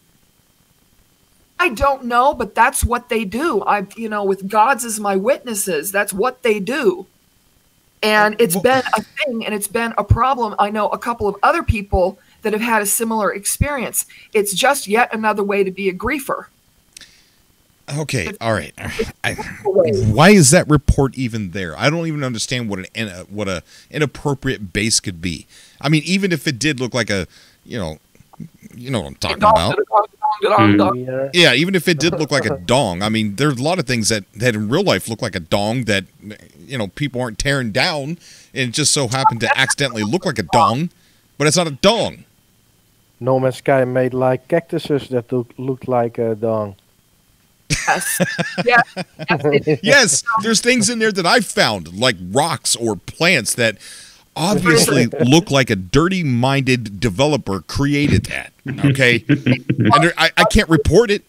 I don't know, but that's what they do. With gods as my witnesses, that's what they do. And it's been a thing, and it's been a problem. I know a couple of other people that have had a similar experience. It's just yet another way to be a griefer. Okay, all right. Why is that report even there? I don't even understand what a inappropriate base could be. I mean, even if it did look like a, you know what I'm talking about. Yeah, even if it did look like a dong. I mean, there's a lot of things that in real life look like a dong that, people aren't tearing down, and it just so happened to accidentally look like a dong, but it's not a dong. No Man's Sky made like cactuses that looked like a dong. Yes. Yes. Yes, there's things in there that I've found, like rocks or plants that obviously look like a dirty-minded developer created that. Okay, and I can't report it.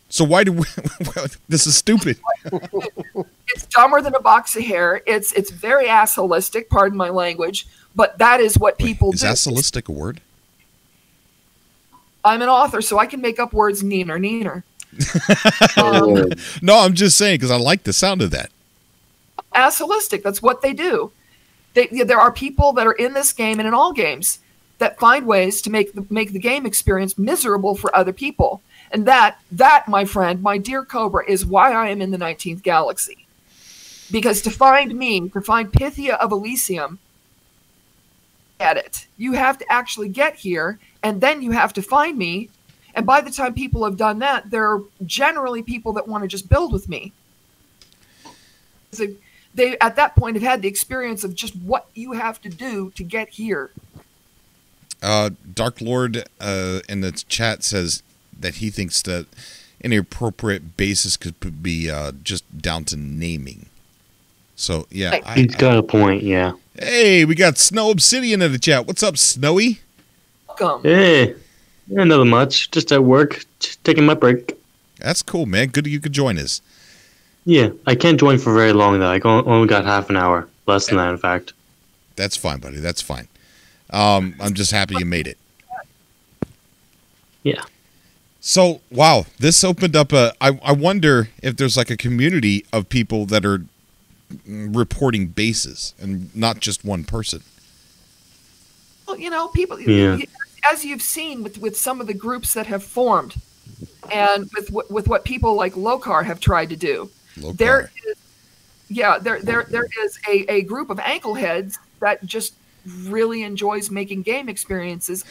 So why do we? This is stupid. It's dumber than a box of hair. It's very assholistic. Pardon my language, but that is what people do. Is assholistic a word? I'm an author, so I can make up words neener. No, I'm just saying because I like the sound of that. Assholistic. That's what they do. There are people that are in this game and in all games that find ways to make the game experience miserable for other people. And that, my friend, my dear Cobra, is why I am in the 19th galaxy. Because to find Pythia of Elysium, get it. You have to actually get here, and then you have to find me. And by the time people have done that, there are generally people that want to just build with me. So they, at that point, have had the experience of just what you have to do to get here. Dark Lord in the chat says that he thinks that any appropriate basis could be just down to naming. So, yeah. He's got a point, yeah. Hey, we got Snow Obsidian in the chat. What's up, Snowy? Welcome. Hey, nothing much. Just at work, just taking my break. That's cool, man. Good you could join us. Yeah, I can't join for very long, though. I only got half an hour. Less than that, in fact. That's fine, buddy. That's fine. I'm just happy you made it. Yeah. So, wow, this opened up I wonder if there's like a community of people that are reporting bases and not just one person. Well, people, as you've seen with some of the groups that have formed and with what people like Lokar have tried to do. There is a group of ankleheads that just really enjoys making game experiences.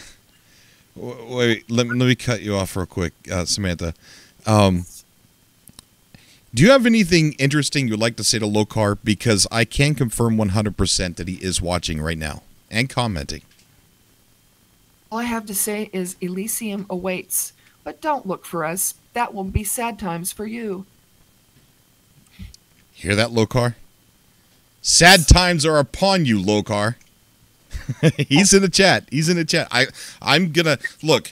Wait, let me cut you off real quick, Samantha. Do you have anything interesting you'd like to say to Lokar? Because I can confirm 100% that he is watching right now and commenting. All I have to say is Elysium awaits, but don't look for us. That will be sad times for you. Hear that, Lokar? Sad times are upon you, Lokar. He's in the chat. He's in the chat. I'm gonna look.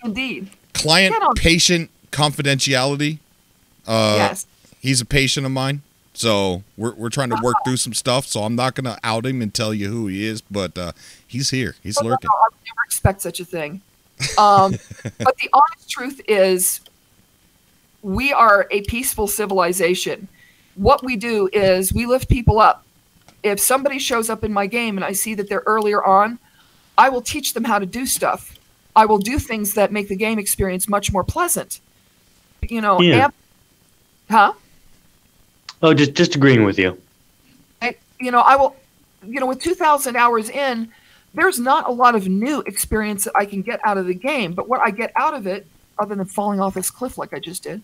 Indeed. Client patient confidentiality. Yes. He's a patient of mine, so we're trying to work through some stuff. So I'm not gonna out him and tell you who he is, but he's here. He's lurking. No, I would never expect such a thing. But the honest truth is, we are a peaceful civilization. What we do is we lift people up. If somebody shows up in my game and I see that they're earlier on, I will teach them how to do stuff. I will do things that make the game experience much more pleasant. Yeah. Oh, just agreeing with you. I will, with 2,000 hours in, there's not a lot of new experience that I can get out of the game. But what I get out of it, other than falling off this cliff like I just did,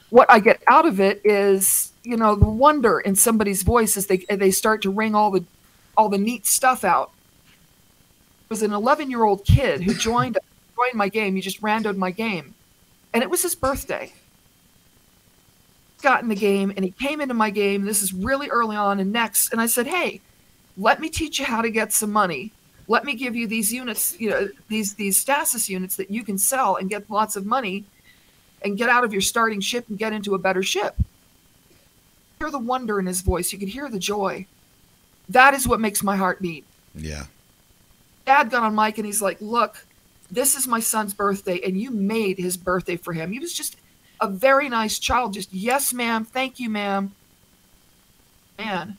what I get out of it is, the wonder in somebody's voice as they start to ring all the neat stuff out. It was an 11-year-old kid who joined my game. He just randoed my game, and it was his birthday. Got in the game, and he came into my game. This is really early on and next, and I said, "Hey, let me teach you how to get some money. Let me give you these units, these stasis units that you can sell and get lots of money, and get out of your starting ship and get into a better ship." hear the wonder in his voice. You could hear the joy. That is what makes my heart beat. Yeah. Dad got on mic and he's like, look, this is my son's birthday, and you made his birthday for him. He was just a very nice child. Just, yes, ma'am. Thank you, ma'am. Man.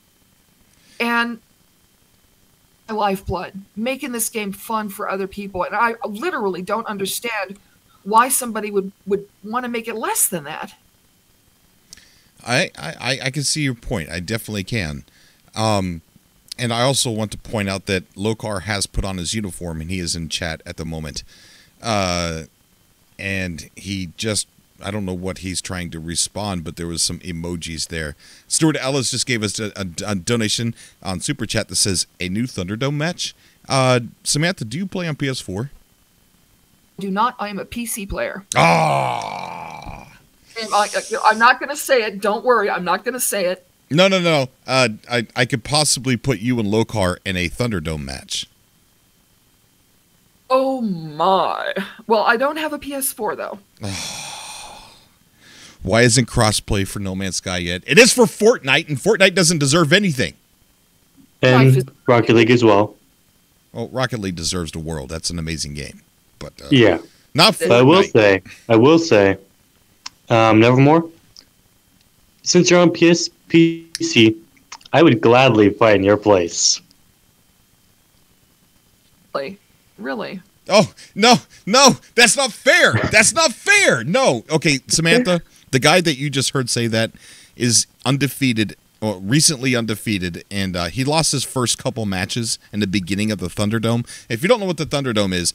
And my lifeblood, making this game fun for other people. And I literally don't understand why somebody would want to make it less than that. I can see your point. I definitely can. And I also want to point out that Lokar has put on his uniform, and he is in chat at the moment. And he just, I don't know what he's trying to respond, but there was some emojis there. Stuart Ellis just gave us a donation on Super Chat that says, a new Thunderdome match. Samantha, do you play on PS4? Do not. I am a PC player. Ah. I'm not going to say it. Don't worry. I'm not going to say it. No. I could possibly put you and Lokar in a Thunderdome match. Oh, my. Well, I don't have a PS4, though. Why isn't crossplay for No Man's Sky yet? It is for Fortnite, and Fortnite doesn't deserve anything. And Rocket League as well. Well, Rocket League deserves the world. That's an amazing game. But yeah. Not Fortnite. But I will say, Nevermore, since you're on PC, I would gladly fight in your place. Really? Oh, no, that's not fair. That's not fair. No. Okay, Samantha, the guy that you just heard say that is undefeated, or recently undefeated, and he lost his first couple matches in the beginning of the Thunderdome. If you don't know what the Thunderdome is,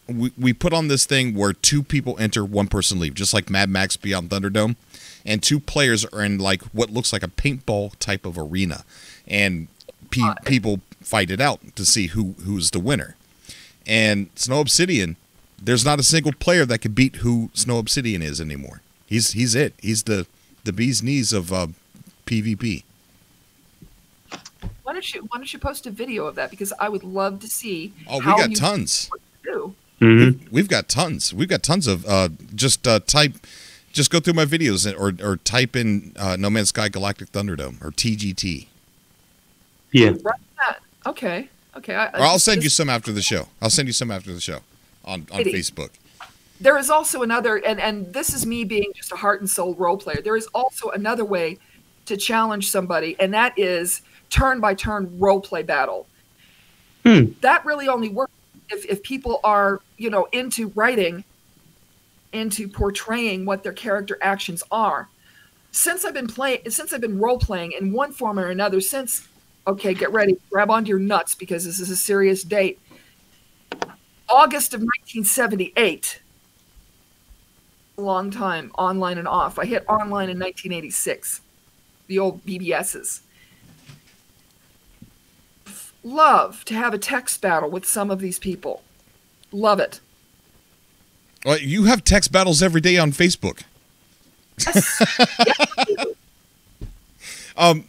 we put on this thing where 2 people enter, 1 person leave, just like Mad Max Beyond Thunderdome, and 2 players are in like what looks like a paintball type of arena, and people fight it out to see who's the winner. And Snow Obsidian, there's not a single player that could beat who Snow Obsidian is anymore. He's it. He's the bee's knees of PvP. Why don't you post a video of that, because I would love to see. Oh, we got tons. Mm-hmm. We've got tons. We've got tons of just go through my videos or type in No Man's Sky Galactic Thunderdome or TGT. Yeah. Okay. I'll send you some after the show. I'll send you some after the show on Facebook. There is also another, and this is me being just a heart and soul role player. There is also another way to challenge somebody, and that is turn-by-turn role play battle. That really only works if people are, into writing, into portraying what their character actions are. Since I've been role playing in one form or another, okay, get ready, grab onto your nuts, because this is a serious date. August of 1978. A long time, online and off. I hit online in 1986. The old BBSs. Love to have a text battle with some of these people. Love it. Well, you have text battles every day on Facebook. Yes. Yes, I do.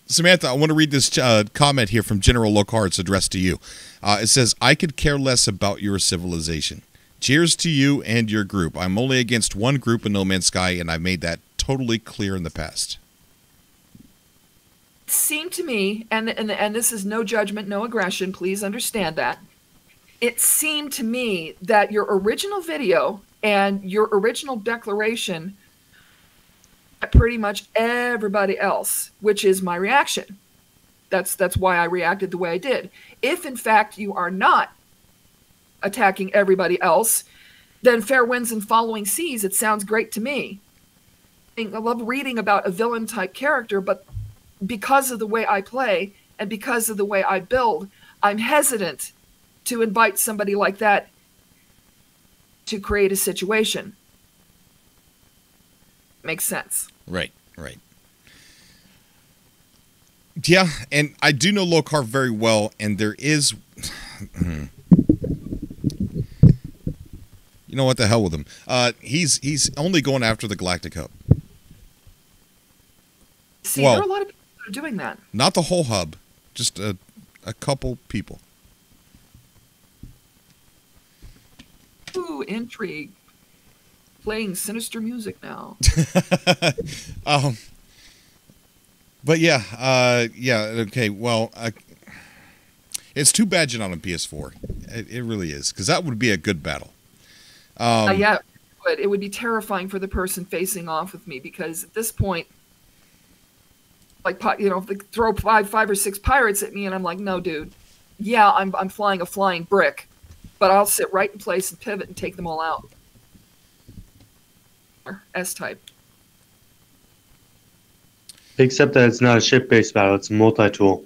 Samantha, I want to read this comment here from General Lokar. It's addressed to you. It says, I could care less about your civilization. Cheers to you and your group. I'm only against one group in No Man's Sky, and I've made that totally clear in the past. It seemed to me, and this is no judgment, no aggression, please understand that. It seemed to me that your original video and your original declaration pretty much everybody else, which is my reaction. That's why I reacted the way I did. If in fact you are not attacking everybody else, then fair winds and following seas. It sounds great to me. I love reading about a villain type character, but because of the way I play and because of the way I build, I'm hesitant to invite somebody like that to create a situation. Makes sense. Right. Yeah, and I do know Lokar very well, and there is... You know what, the hell with him. He's only going after the Galactic Hub. See, there are a lot of people that are doing that. Not the whole hub, just a couple people. Ooh, intrigue. Playing sinister music now. But yeah, okay. Well, it's too bad you're not on PS4. It really is, because that would be a good battle. Yeah, but it would be terrifying for the person facing off with me, because at this point, like, if they throw five or six pirates at me, and I'm like, no, dude. Yeah, I'm flying a flying brick, but I'll sit right in place and pivot and take them all out. S-type. Except that it's not a ship-based battle; it's a multi-tool.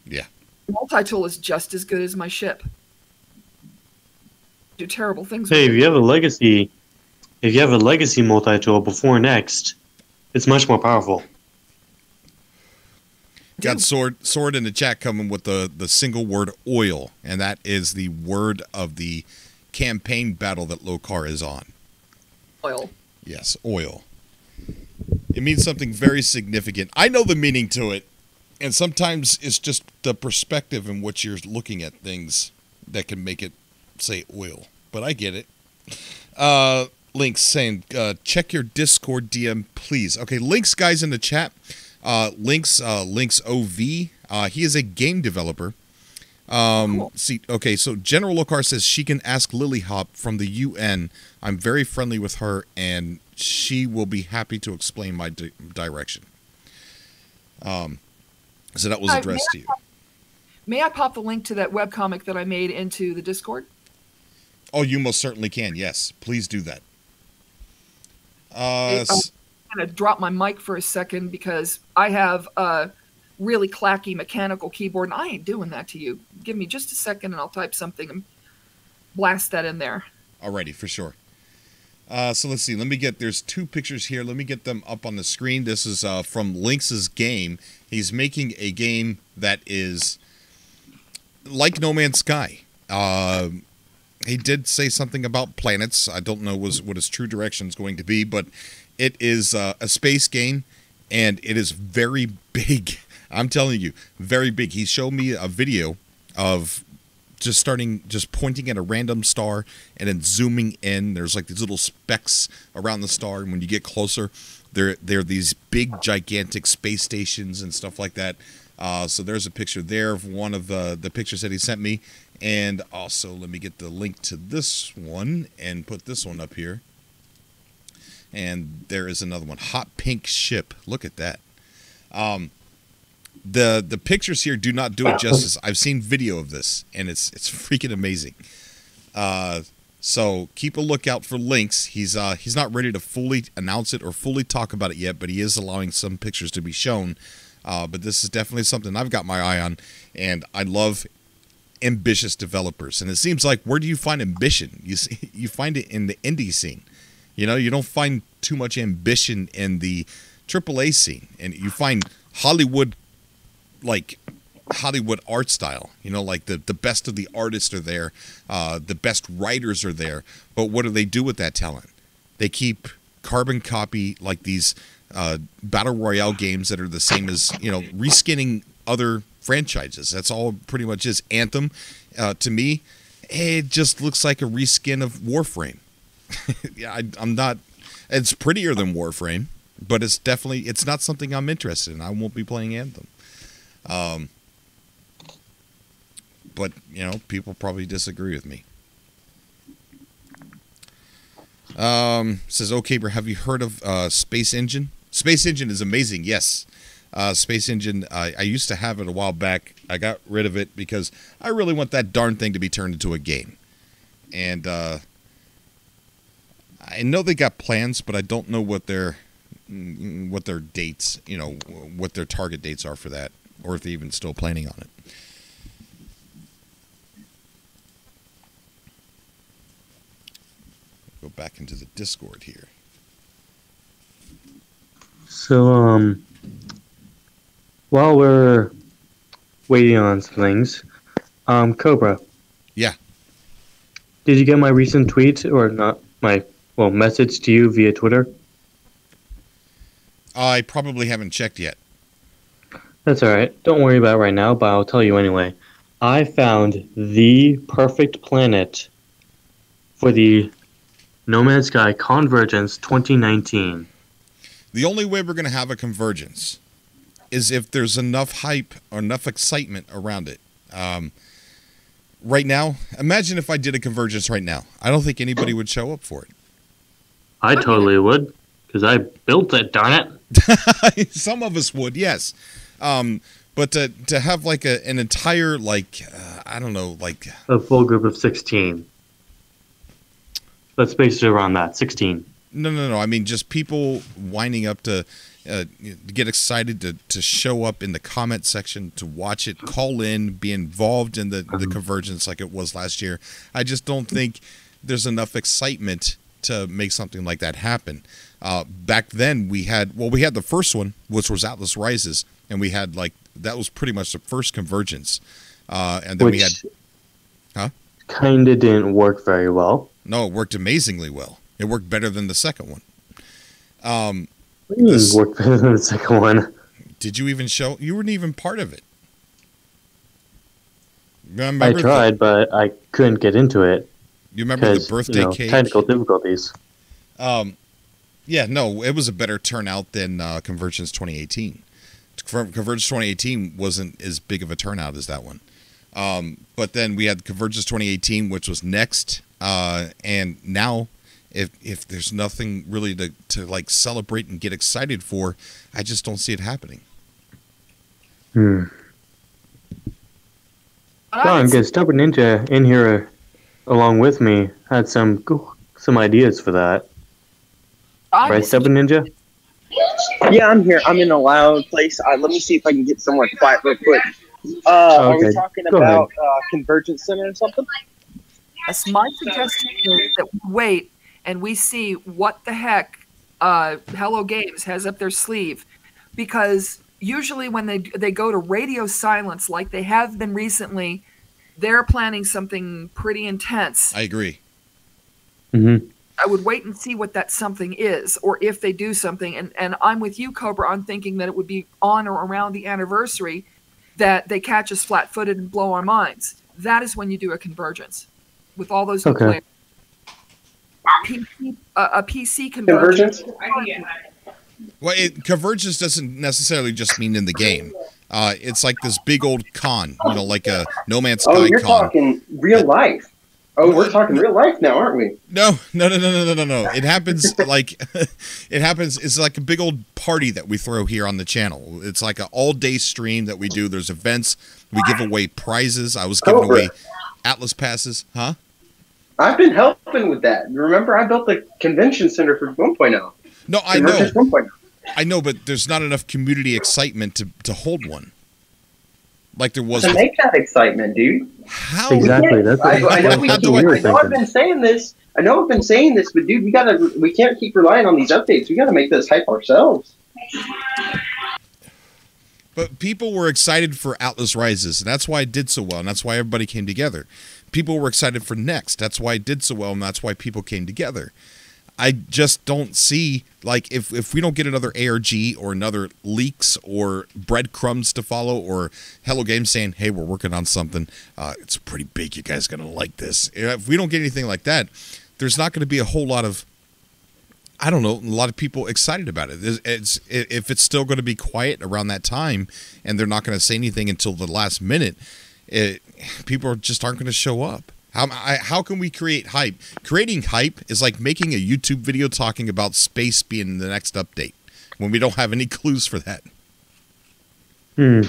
Yeah. Multi-tool is just as good as my ship. Do terrible things. Hey, with if you have a legacy multi-tool before next, it's much more powerful. Got sword in the chat coming with the single word oil, and that is the word of the campaign battle that Lokar is on. Oil. Yes, oil. It means something very significant. I know the meaning to it, and sometimes it's just the perspective in which you're looking at things that can make it say oil. But I get it. Link's saying, check your Discord DM, please. Okay, Link's guys in the chat. Link's OV. He is a game developer. Cool. See, okay, so General Lokar says she can ask Lily Hop from the UN. I'm very friendly with her, and she will be happy to explain my direction. So that was addressed to you. May I pop the link to that webcomic that I made into the Discord? Oh, you most certainly can. Yes, please do that. I'm going to drop my mic for a second because I have a really clacky mechanical keyboard, and I ain't doing that to you. Give me just a second, and I'll type something and blast that in there. Alrighty, for sure. So let's see. There's two pictures here. Let me get them up on the screen. This is from Lynx's game. He's making a game that is like No Man's Sky. He did say something about planets. I don't know what his true direction is going to be, but it is a space game, and it is very big. I'm telling you, very big. He showed me a video of just pointing at a random star and then zooming in. There's like these little specks around the star, and when you get closer, there are these big, gigantic space stations and stuff like that. So there's a picture there of one of the pictures that he sent me. And also, let me get the link to this one and put this one up here. And there is another one. Hot pink ship. Look at that. The pictures here do not do it justice. I've seen video of this, and it's freaking amazing. So keep a lookout for links. He's not ready to fully announce it or fully talk about it yet, but he is allowing some pictures to be shown. But this is definitely something I've got my eye on, and I love ambitious developers. And it seems like, where do you find ambition? You find it in the indie scene. You know, you don't find too much ambition in the AAA scene, and you find Hollywood art style. You know, like the best of the artists are there, the best writers are there. But what do they do with that talent? They keep carbon copy like these battle royale games that are the same as, reskinning other franchises. That's all it pretty much is. Anthem, to me, it just looks like a reskin of Warframe. Yeah, I'm not. It's prettier than Warframe, but it's not something I'm interested in. I won't be playing Anthem. But people probably disagree with me. Says, okay, bro, have you heard of Space Engine? Space Engine is amazing. Yes. Space Engine, I used to have it a while back. I got rid of it because I really want that darn thing to be turned into a game. And I know they got plans, but I don't know what their dates, what their target dates are for that, or if they're even still planning on it. Go back into the Discord here. So, while we're waiting on some things, Cobra. Yeah. Did you get my recent tweet, or not message to you via Twitter? I probably haven't checked yet. That's alright. Don't worry about it right now, but I'll tell you anyway. I found the perfect planet for the No Man's Sky Convergence 2019. The only way we're going to have a Convergence is if there's enough hype or enough excitement around it. Right now, imagine if I did a Convergence right now. I don't think anybody would show up for it. I totally would, because I built it, darn it. Some of us would, yes. But to have like an entire, like, I don't know, like... A full group of 16. Let's base it around that, 16. No. I mean, just people winding up to get excited to show up in the comment section, to watch it, call in, be involved in the Convergence like it was last year. I just don't think there's enough excitement to make something like that happen. Back then, we had the first one, which was Atlas Rises, and we had, like, that was pretty much the first Convergence. And then we had... Huh? Kind of didn't work very well. No, it worked amazingly well. It worked better than the second one. It worked better than the second one. Did you even show? You weren't even part of it. I tried, but I couldn't get into it. You remember the birthday cake? Technical difficulties. Yeah, no, it was a better turnout than Convergence 2018. Convergence 2018 wasn't as big of a turnout as that one. But then we had Convergence 2018, which was next. And now, if there's nothing really to like celebrate and get excited for, I just don't see it happening. Come on, get Stubborn Ninja in here along with me. Had some ideas for that. Right, Stubborn Ninja? Yeah, I'm here. I'm in a loud place. Let me see if I can get somewhere quiet real quick. Okay. Are we talking about Convergence Center or something? Yes, my suggestion is that we wait and we see what the heck Hello Games has up their sleeve. Because usually when they go to radio silence like they have been recently, they're planning something pretty intense. I agree. Mm-hmm. I would wait and see what that something is, or if they do something. And I'm with you, Cobra, on thinking that it would be on or around the anniversary that they catch us flat-footed and blow our minds. That is when you do a Convergence with all those new players. A PC Convergence? Well, Convergence doesn't necessarily just mean in the game. It's like this big old con, like a No Man's Sky con. Oh, you're talking real life. Oh, we're talking real life now, aren't we? No. It happens it's like a big old party that we throw here on the channel. It's like an all-day stream that we do. There's events. We give away prizes. I was giving away Atlas passes. Huh? I've been helping with that. Remember, I built the convention center for 1.0. No, I know. 1.0. I know, but there's not enough community excitement to hold one. Like there was. To make that excitement, dude. How exactly? That's I know I've been saying this. But dude, we can't keep relying on these updates. We got to make this hype ourselves. But people were excited for Atlas Rises, and that's why it did so well, and that's why everybody came together. People were excited for Next. That's why it did so well, and that's why people came together. I just don't see, like, if we don't get another ARG or another leaks or breadcrumbs to follow or Hello Games saying, hey, we're working on something, it's pretty big, you guys are going to like this. If we don't get anything like that, there's not going to be a whole lot of, I don't know, a lot of people excited about it. If it's still going to be quiet around that time and they're not going to say anything until the last minute, people just aren't going to show up. How can we create hype? Creating hype is like making a YouTube video talking about space being the next update when we don't have any clues for that. We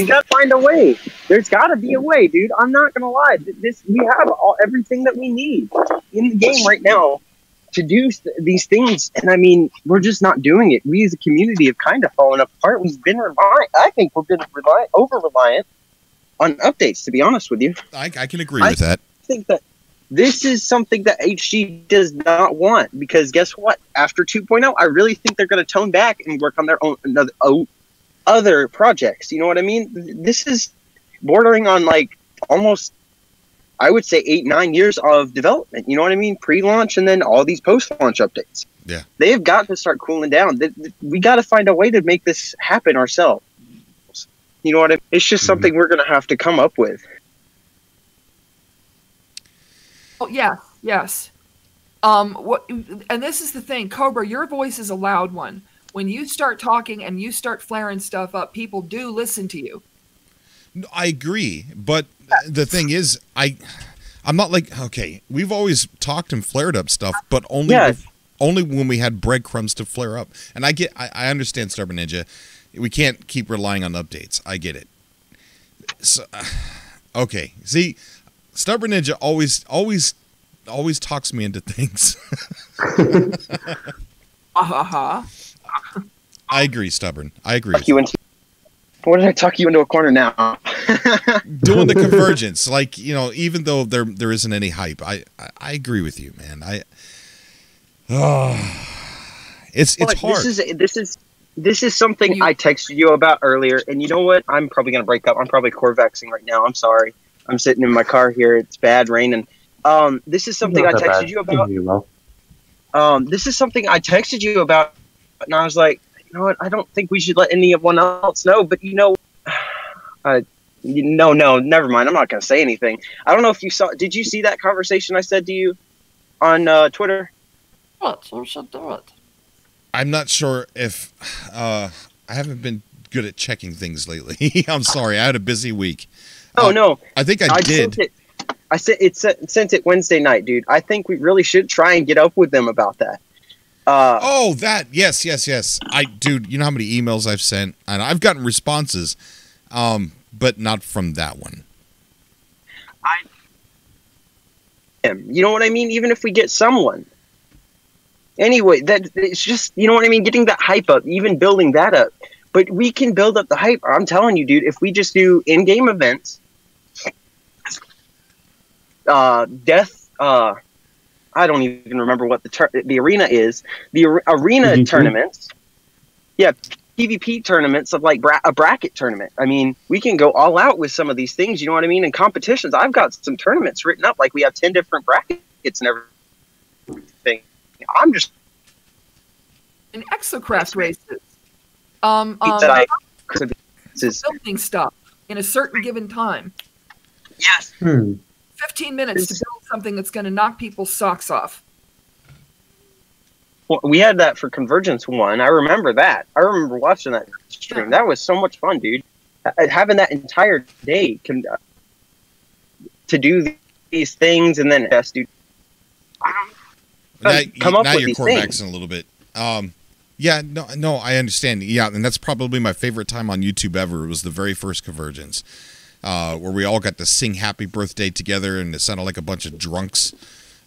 got to find a way. There's got to be a way, dude. I'm not going to lie. We have everything that we need in the game right now to do these things. And I mean, we're just not doing it. We as a community have kind of fallen apart. We've been I think we've been over-reliant on updates, to be honest with you. I can agree with that. I think that this is something that HG does not want, because guess what? After 2.0, I really think they're going to tone back and work on their own other projects. You know what I mean? This is bordering on like almost, I would say, 8-9 years of development. You know what I mean? Pre-launch and then all these post-launch updates. Yeah, they've got to start cooling down. We got to find a way to make this happen ourselves. You know what I mean? It's just something we're going to have to come up with. Oh, yes. And this is the thing, Cobra, your voice is a loud one. when you start talking and you start flaring stuff up, people do listen to you. I agree, but the thing is, I'm not like, okay, we've always talked and flared up stuff, but only when we had breadcrumbs to flare up. And I understand, Stubborn Ninja. We can't keep relying on updates. I get it. So, okay. See, Stubborn Ninja always talks me into things. I agree, Stubborn. I agree. What did I talk you into a corner now? Doing the convergence, like, you know, even though there isn't any hype, I agree with you, man. It's hard. This is something I texted you about earlier, and you know what? I'm probably gonna break up. I'm probably Corvexing right now. I'm sorry. I'm sitting in my car here. It's bad raining. This is something I texted you about. This is something I texted you about, and I was like, you know what? I don't think we should let anyone else know. But you know, no, never mind. I'm not gonna say anything. I don't know if you saw. Did you see that conversation I said to you on Twitter? What? We should do it. I'm not sure if I haven't been good at checking things lately. I'm sorry. I had a busy week. Oh no. I think I did. Sent it Wednesday night, dude. I think we really should try and get up with them about that. That. Yes. Dude, you know how many emails I've sent? And I've gotten responses, but not from that one. You know what I mean? Even if we get someone. Anyway, that it's just, you know what I mean? Getting that hype up, even building that up. But we can build up the hype. I'm telling you, dude, if we just do in-game events, I don't even remember what the arena is. The arena PvP? tournaments. Yeah, PvP tournaments of like a bracket tournament. I mean, we can go all out with some of these things, you know what I mean? And competitions. I've got some tournaments written up, like we have 10 different brackets and everything. I'm just in exocraft races. Building stuff in a certain given time. Yes. 15 minutes to build something that's going to knock people's socks off. Well, we had that for Convergence 1. I remember that. I remember watching that stream. Yeah. That was so much fun, dude. Having that entire day to do these things and then test, dude. Now you're Corvexing a little bit. Yeah, no, I understand. Yeah, and that's probably my favorite time on YouTube ever. It was the very first Convergence, where we all got to sing "Happy Birthday" together, and it sounded like a bunch of drunks.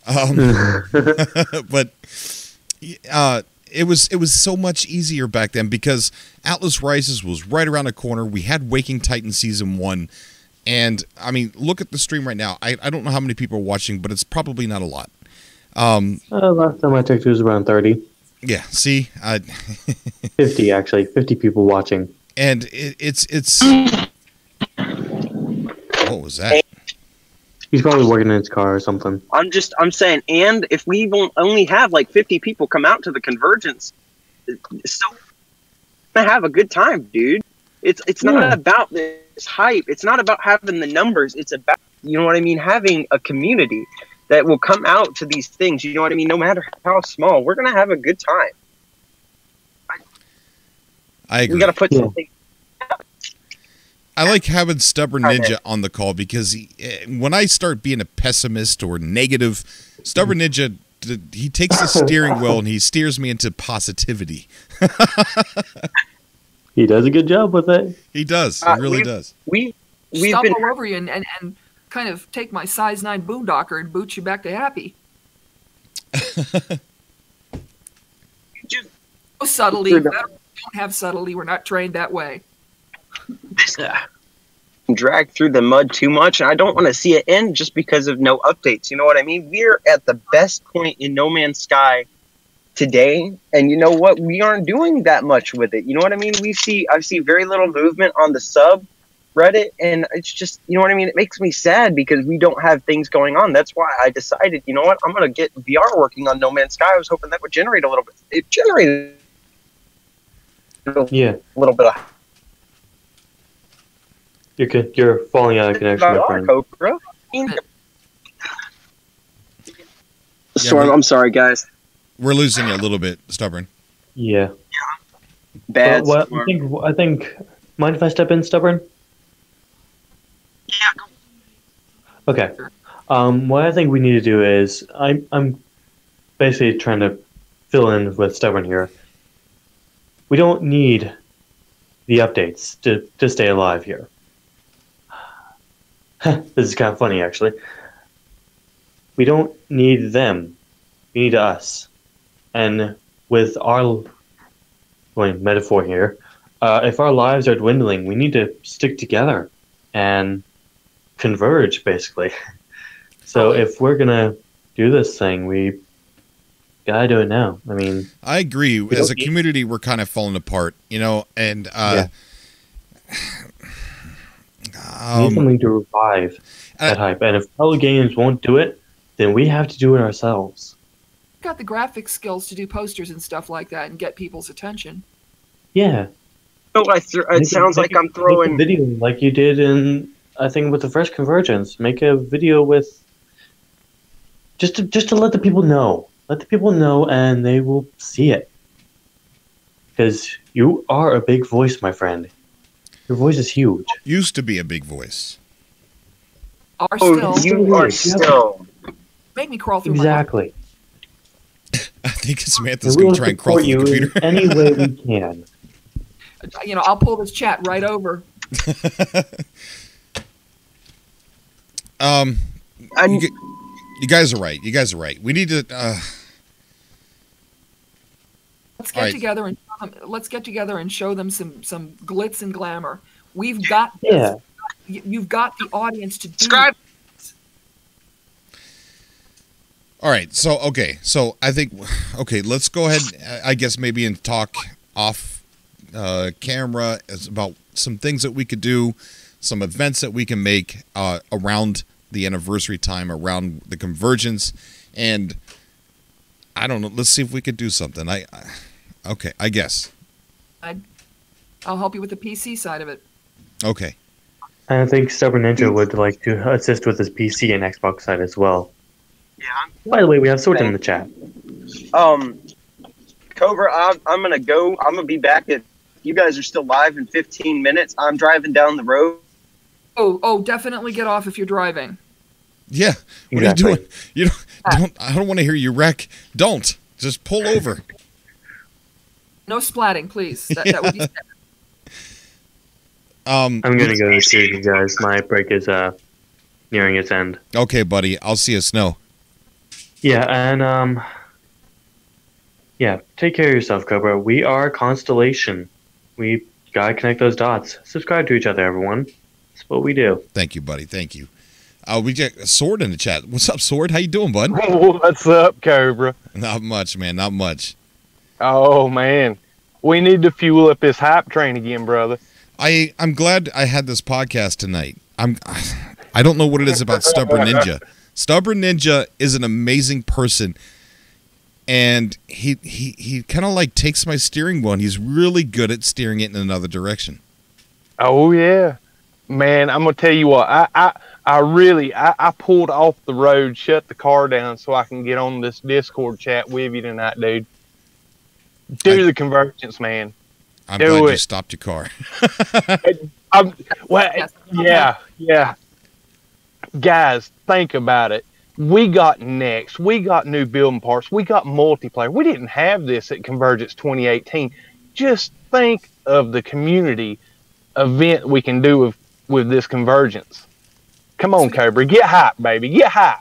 But it was so much easier back then because Atlas Rises was right around the corner. We had Waking Titan Season 1, and I mean, look at the stream right now. I don't know how many people are watching, but it's probably not a lot. Last time I checked, it was around 30. Yeah, see, 50 actually, 50 people watching. And it's. What was that? He's probably working in his car or something. I'm saying, and if we only have like 50 people come out to the Convergence, so gonna have a good time, dude. It's not about this hype. It's not about having the numbers. It's about, you know what I mean, having a community that will come out to these things, you know what I mean? No matter how small, we're gonna have a good time. I agree. We gotta put something. I like having Stubborn Ninja on the call because when I start being a pessimist or negative, Stubborn Ninja, he takes the steering wheel and he steers me into positivity. He does a good job with it. He does. He really does. We've Stomp been all over you and kind of take my size 9 boondocker and boot you back to happy. No subtlety. We don't have subtlety. We're not trained that way. This dragged through the mud too much, and I don't want to see it end just because of no updates. You know what I mean? We're at the best point in No Man's Sky today, and you know what? We aren't doing that much with it. You know what I mean? I see very little movement on the sub Reddit, and it's just, you know what I mean? It makes me sad because we don't have things going on. That's why I decided, you know what? I'm going to get VR working on No Man's Sky. I was hoping that would generate a little bit. It generated a little bit of. You're falling out of connection, my friend. Cobra. Storm, I'm sorry, guys. We're losing you a little bit, Stubborn. Yeah. bad But storm. I think. Mind if I step in, Stubborn? Yeah, go. Okay. What I think we need to do is I'm basically trying to fill in with Stubborn here. We don't need the updates to stay alive here. This is kind of funny, actually. We don't need them. We need us. And with our metaphor here, if our lives are dwindling, we need to stick together and converge, basically. So if we're gonna do this thing, we gotta do it now. I mean, I agree. As a community, we're kind of falling apart, and we need something to revive that hype. And if other games won't do it, then we have to do it ourselves. Got the graphic skills to do posters and stuff like that and get people's attention. Yeah. Oh, it sounds like I'm throwing a video like you did in, I think, with the first Convergence. Make a video with just to let the people know. Let the people know, and they will see it. Because you are a big voice, my friend. Your voice is huge. Used to be a big voice. You are still. Make me crawl through exactly. I think Samantha's going to try and crawl through the computer. Any way we can. I'll pull this chat right over. You guys are right. We need to. Let's get together and show them some glitz and glamour. We've got this. Yeah. You've got the audience to do. Subscribe. All right. So I think let's go ahead. I guess maybe and talk off camera about some things that we could do, some events that we can make around the anniversary time, around the Convergence, and I don't know. Let's see if we could do something. I guess. I'll help you with the PC side of it. Okay. I think Stubborn Ninja would like to assist with his PC and Xbox side as well. Yeah. By the way, we have Sword in the chat. Cobra, I'm gonna go. I'm gonna be back if you guys are still live in 15 minutes. I'm driving down the road. Oh, definitely get off if you're driving. Yeah. What are you doing? I don't want to hear you wreck. Don't. Just pull over. No splatting, please. That would be sad. I'm gonna go to see you guys. My break is nearing its end. Okay, buddy. I'll see you, Snow. Yeah, and take care of yourself, Cobra. We are Constellation. We gotta connect those dots. Subscribe to each other, everyone. That's what we do. Thank you, buddy. Thank you. We got a Sword in the chat. What's up, Sword? How you doing, bud? What's up, Cobra? Not much, man. Not much. Oh, man. We need to fuel up this hype train again, brother. I'm glad I had this podcast tonight. I don't know what it is about Stubborn Ninja. Stubborn Ninja is an amazing person, and he kind of like takes my steering wheel, and he's really good at steering it in another direction. Oh, yeah. Man, I'm going to tell you what. I pulled off the road, shut the car down so I can get on this Discord chat with you tonight, dude. Do the Convergence, man. I'm glad you stopped your car. Yeah. Guys, think about it. We got Next. We got new building parts. We got multiplayer. We didn't have this at Convergence 2018. Just think of the community event we can do with this Convergence. Come on, Cobra. Get hype, baby. Get hype.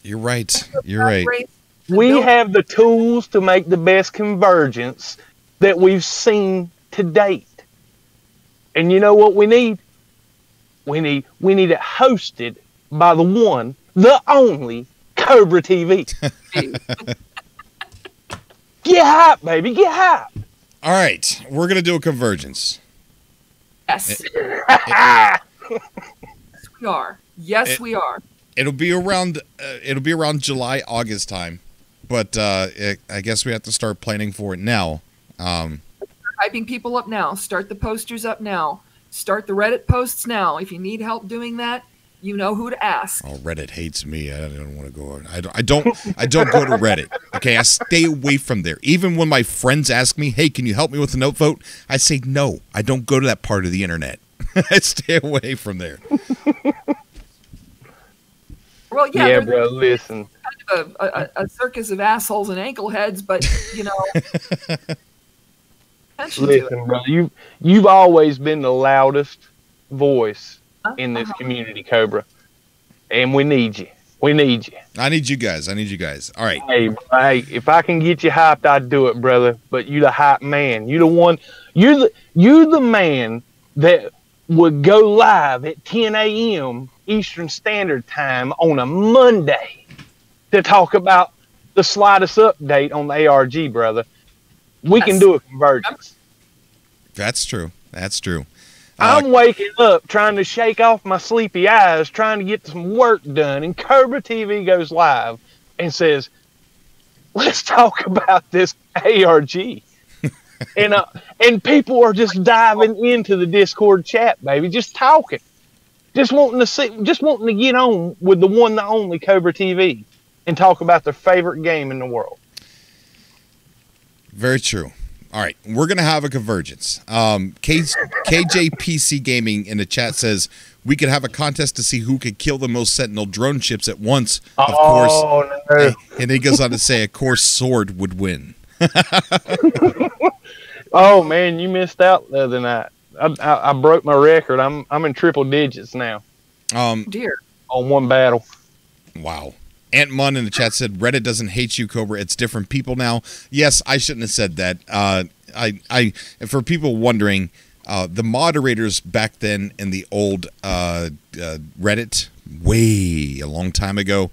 You're right. You're right. We have the tools to make the best Convergence that we've seen to date. And you know what we need? We need it hosted by the one, the only Cobra TV. Get hype, baby. Get hype. All right. We're going to do a Convergence. Yes. Yes, we are. Yes, we are. It'll be around July, August time. But I guess we have to start planning for it now. Hyping people up now. Start the posters up now. Start the Reddit posts now. If you need help doing that, You know who to ask. Oh, Reddit hates me. I don't want to go. I don't go to Reddit. Okay, I stay away from there. Even when my friends ask me, "Hey, can you help me with a note vote?" I say no. I don't go to that part of the internet. I stay away from there. Well, yeah, bro. Listen, kind of a circus of assholes and ankle heads, but you know. Listen, bro. You've always been the loudest voice in this community, Cobra, and we need you. We need you. I need you guys. All right. Hey, if I can get you hyped, I'd do it, brother. But you the hype man. You the one. You're the man that would go live at 10 a.m. Eastern Standard Time on a Monday to talk about the slightest update on the ARG, brother. We can do a convergence. That's true. I'm waking up trying to shake off my sleepy eyes, trying to get some work done, and Cobra TV goes live and says, "Let's talk about this ARG." and people are just diving into the Discord chat, baby, just talking, just wanting to get on with the one, the only Cobra TV, and talk about their favorite game in the world. Very true. All right, we're going to have a convergence. KJPC Gaming in the chat says we could have a contest to see who could kill the most Sentinel drone ships at once. Of course. No. And he goes on to say, of course, Sword would win. Oh, man, you missed out the other night. I broke my record. I'm in triple digits now. Dear. On one battle. Wow. Ant Mun in the chat said, Reddit doesn't hate you, Cobra. It's different people now. Yes, I shouldn't have said that. For people wondering, the moderators back then in the old Reddit, way a long time ago,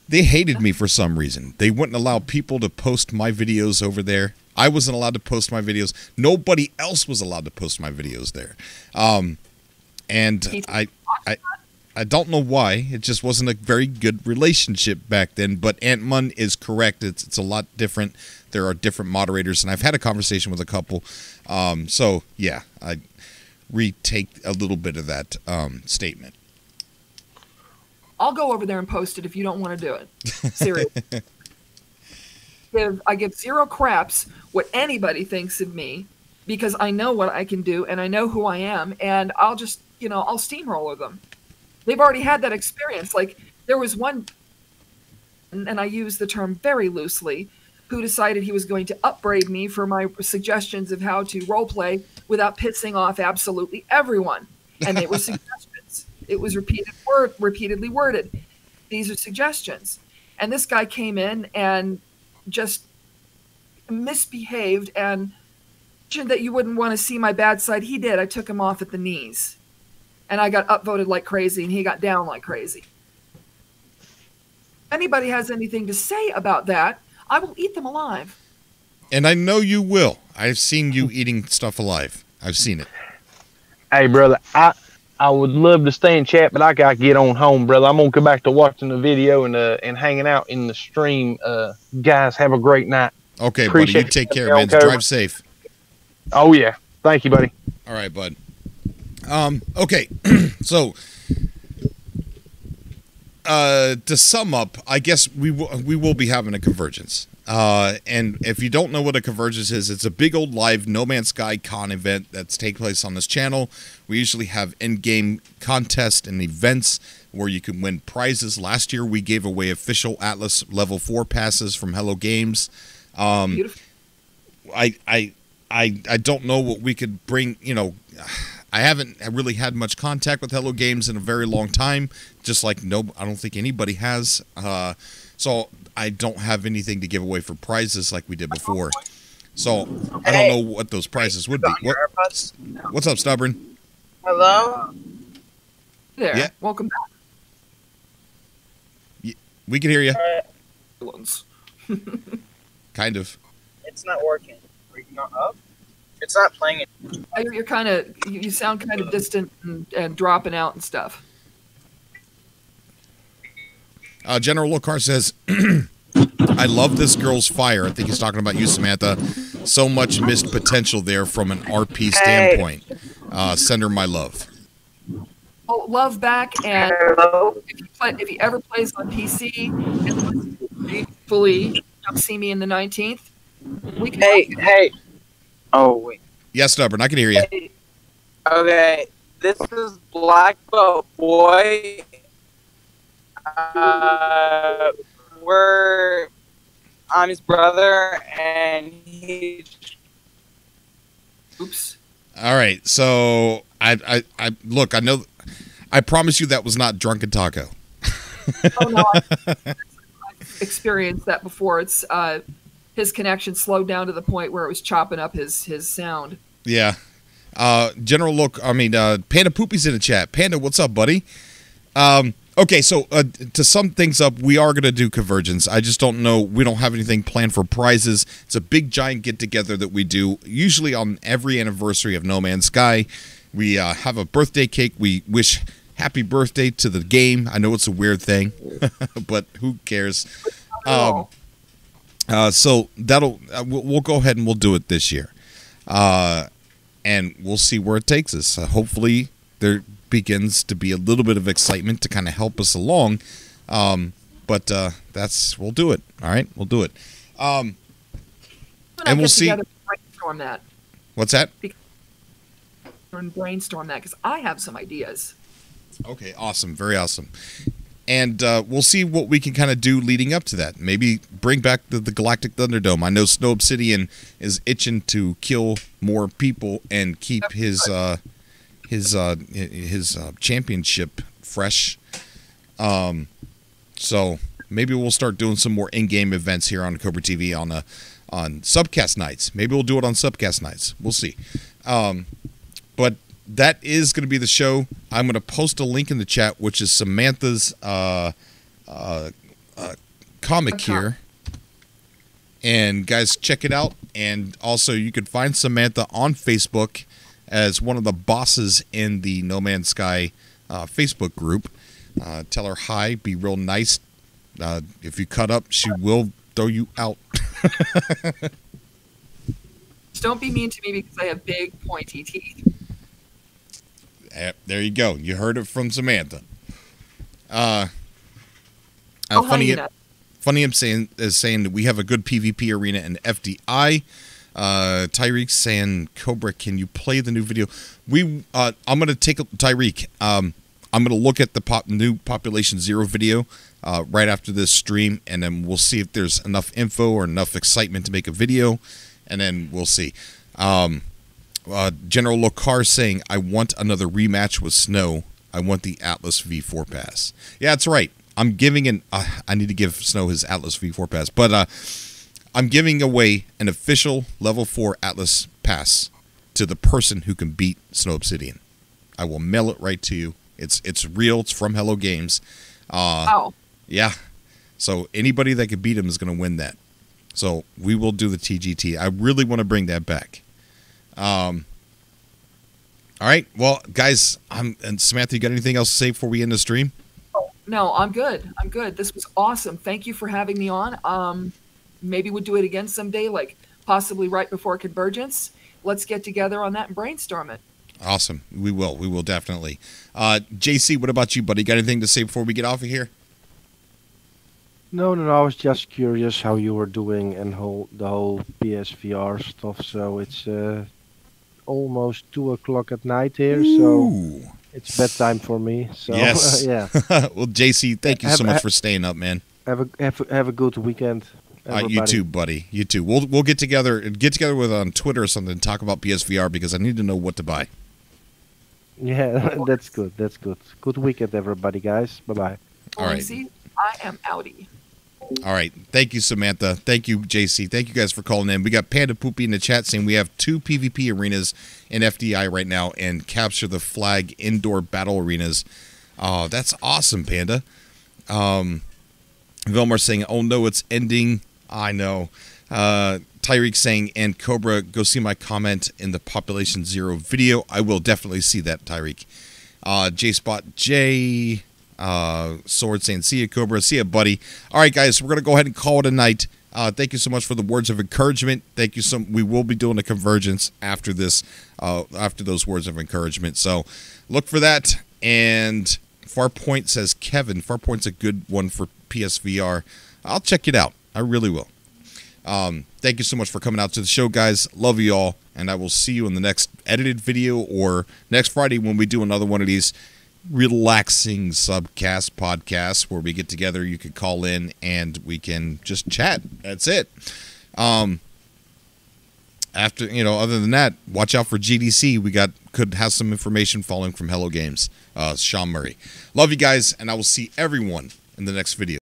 they hated me for some reason. They wouldn't allow people to post my videos over there. I wasn't allowed to post my videos. Nobody else was allowed to post my videos there. And I don't know why. It just wasn't a very good relationship back then. But Ant Mun is correct. It's a lot different. There are different moderators, and I've had a conversation with a couple. So, yeah, I retake a little bit of that statement. I'll go over there and post it if you don't want to do it. Seriously. I give zero craps what anybody thinks of me because I know what I can do and I know who I am, and I'll just, I'll steamroller them. They've already had that experience. Like, there was one, and I use the term very loosely, who decided he was going to upbraid me for my suggestions of how to roleplay without pissing off absolutely everyone. And they were suggestions. It was repeatedly worded. These are suggestions. And this guy came in and just misbehaved and mentioned that you wouldn't want to see my bad side. He did. I took him off at the knees. And I got upvoted like crazy, and he got down like crazy. If anybody has anything to say about that, I will eat them alive. And I know you will. I've seen you eating stuff alive. I've seen it. Hey, brother, I would love to stay in chat, but I got to get on home, brother. I'm going to go back to watching the video and hanging out in the stream. Guys, have a great night. Okay, Appreciate buddy. You take care, man. Drive safe. Oh, yeah. Thank you, buddy. All right, bud. Okay, so to sum up, I guess we will be having a convergence. And if you don't know what a convergence is, it's a big old live No Man's Sky con event that's take place on this channel. We usually have in-game contests and events where you can win prizes. Last year we gave away official Atlas level 4 passes from Hello Games. Beautiful. I don't know what we could bring, I haven't really had much contact with Hello Games in a very long time, just like I don't think anybody has. So I don't have anything to give away for prizes like we did before. So I don't know what those prizes would be. What's up, Stubborn? Hello? There. Yeah. Welcome back. We can hear you. Kind of. It's not working. Are you not up? It's not playing it. You're kind of, you sound kind of distant and dropping out and stuff. General Lokar says, I love this girl's fire. I think he's talking about you, Samantha. So much missed potential there from an RP standpoint. Send her my love. Oh, love back, and Hello? if he ever plays on PC and fully come see me in the 19th, we can. Hey. Oh, wait. Yes, Stubborn, I can hear you. Okay, this is Black Boat Boy. I'm his brother, and he's. Oops. All right, so I look. I know. I promise you that was not Drunken Taco. Oh no, I've experienced that before. It's his connection slowed down to the point where it was chopping up his sound. Yeah. General look. I mean, Panda Poopy's in the chat. Panda, what's up, buddy? Okay, so to sum things up, we are going to do Convergence. I just don't know. We don't have anything planned for prizes. It's a big, giant get-together that we do, usually on every anniversary of No Man's Sky. We have a birthday cake. We wish happy birthday to the game. I know it's a weird thing, but who cares? So that'll we'll go ahead and we'll do it this year. And we'll see where it takes us. Hopefully, there begins to be a little bit of excitement to kind of help us along. But we'll do it. All right, we'll do it. And we'll see. Brainstorm that. What's that? Brainstorm that because I have some ideas. Okay, awesome, very awesome. And we'll see what we can kind of do leading up to that. Maybe bring back the Galactic Thunderdome. I know Snow Obsidian is itching to kill more people and keep his championship fresh. So maybe we'll start doing some more in-game events here on Cobra TV on subcast nights. Maybe we'll do it on subcast nights. We'll see. But that is going to be the show. I'm going to post a link in the chat, which is Samantha's comic here. And guys, check it out. And also, you can find Samantha on Facebook as one of the bosses in the No Man's Sky Facebook group. Tell her hi. Be real nice. If you cut up, she will throw you out. Just don't be mean to me because I have big, pointy teeth. There you go. You heard it from Samantha. Funny I'm saying that we have a good PvP arena in FDI. Tyreek saying, Cobra, can you play the new video? I'm going to take Tyreek. I'm going to look at the new Population Zero video right after this stream, and then we'll see if there's enough info or enough excitement to make a video, and then we'll see. General Lokar saying, I want another rematch with Snow. I want the Atlas V4 pass. Yeah, that's right. I'm giving I need to give Snow his Atlas V4 pass, but I'm giving away an official level 4 Atlas pass to the person who can beat Snow Obsidian. I will mail it right to you. It's real. It's from Hello Games. Wow. Yeah. So anybody that can beat him is going to win that. So we will do the TGT. I really want to bring that back. All right. Well, guys, and Samantha, you got anything else to say before we end the stream? No, I'm good. I'm good. This was awesome. Thank you for having me on. Maybe we'll do it again someday, like possibly right before Convergence. Let's get together on that and brainstorm it. Awesome. We will. We will definitely. JC, what about you, buddy? Got anything to say before we get off of here? No. I was just curious how you were doing and the whole PSVR stuff. So it's almost 2 o'clock at night here, so it's bedtime for me. So yes. Yeah. Well, JC, thank you so much for staying up, man. Have a good weekend. You too, buddy. You too. We'll get together with on Twitter or something and talk about PSVR because I need to know what to buy. Yeah, that's good. That's good. Good weekend, everybody, guys. Bye-bye. All right. I am outie. All right. Thank you, Samantha. Thank you, JC. Thank you guys for calling in. We got Panda Poopy in the chat saying we have 2 PvP arenas in FDI right now and Capture the Flag indoor battle arenas. Oh, that's awesome, Panda. Vilmar saying, oh no, it's ending. I know. Tyreek saying, and Cobra, go see my comment in the Population Zero video. I will definitely see that, Tyreek. J-Spot J, Sword saying, see ya, Cobra. See ya, buddy. All right, guys, we're going to go ahead and call it a night. Thank you so much for the words of encouragement. Thank you we will be doing a Convergence after this, after those words of encouragement. So look for that. And Farpoint says, Kevin, Farpoint's a good one for PSVR. I'll check it out. I really will. Thank you so much for coming out to the show, guys. Love you all. And I will see you in the next edited video or next Friday when we do another one of these relaxing subcast podcasts where we get together. You could call in and we can just chat. That's it. After, other than that, watch out for GDC. We could have some information falling from Hello Games. Sean Murray. Love you guys, and I will see everyone in the next video.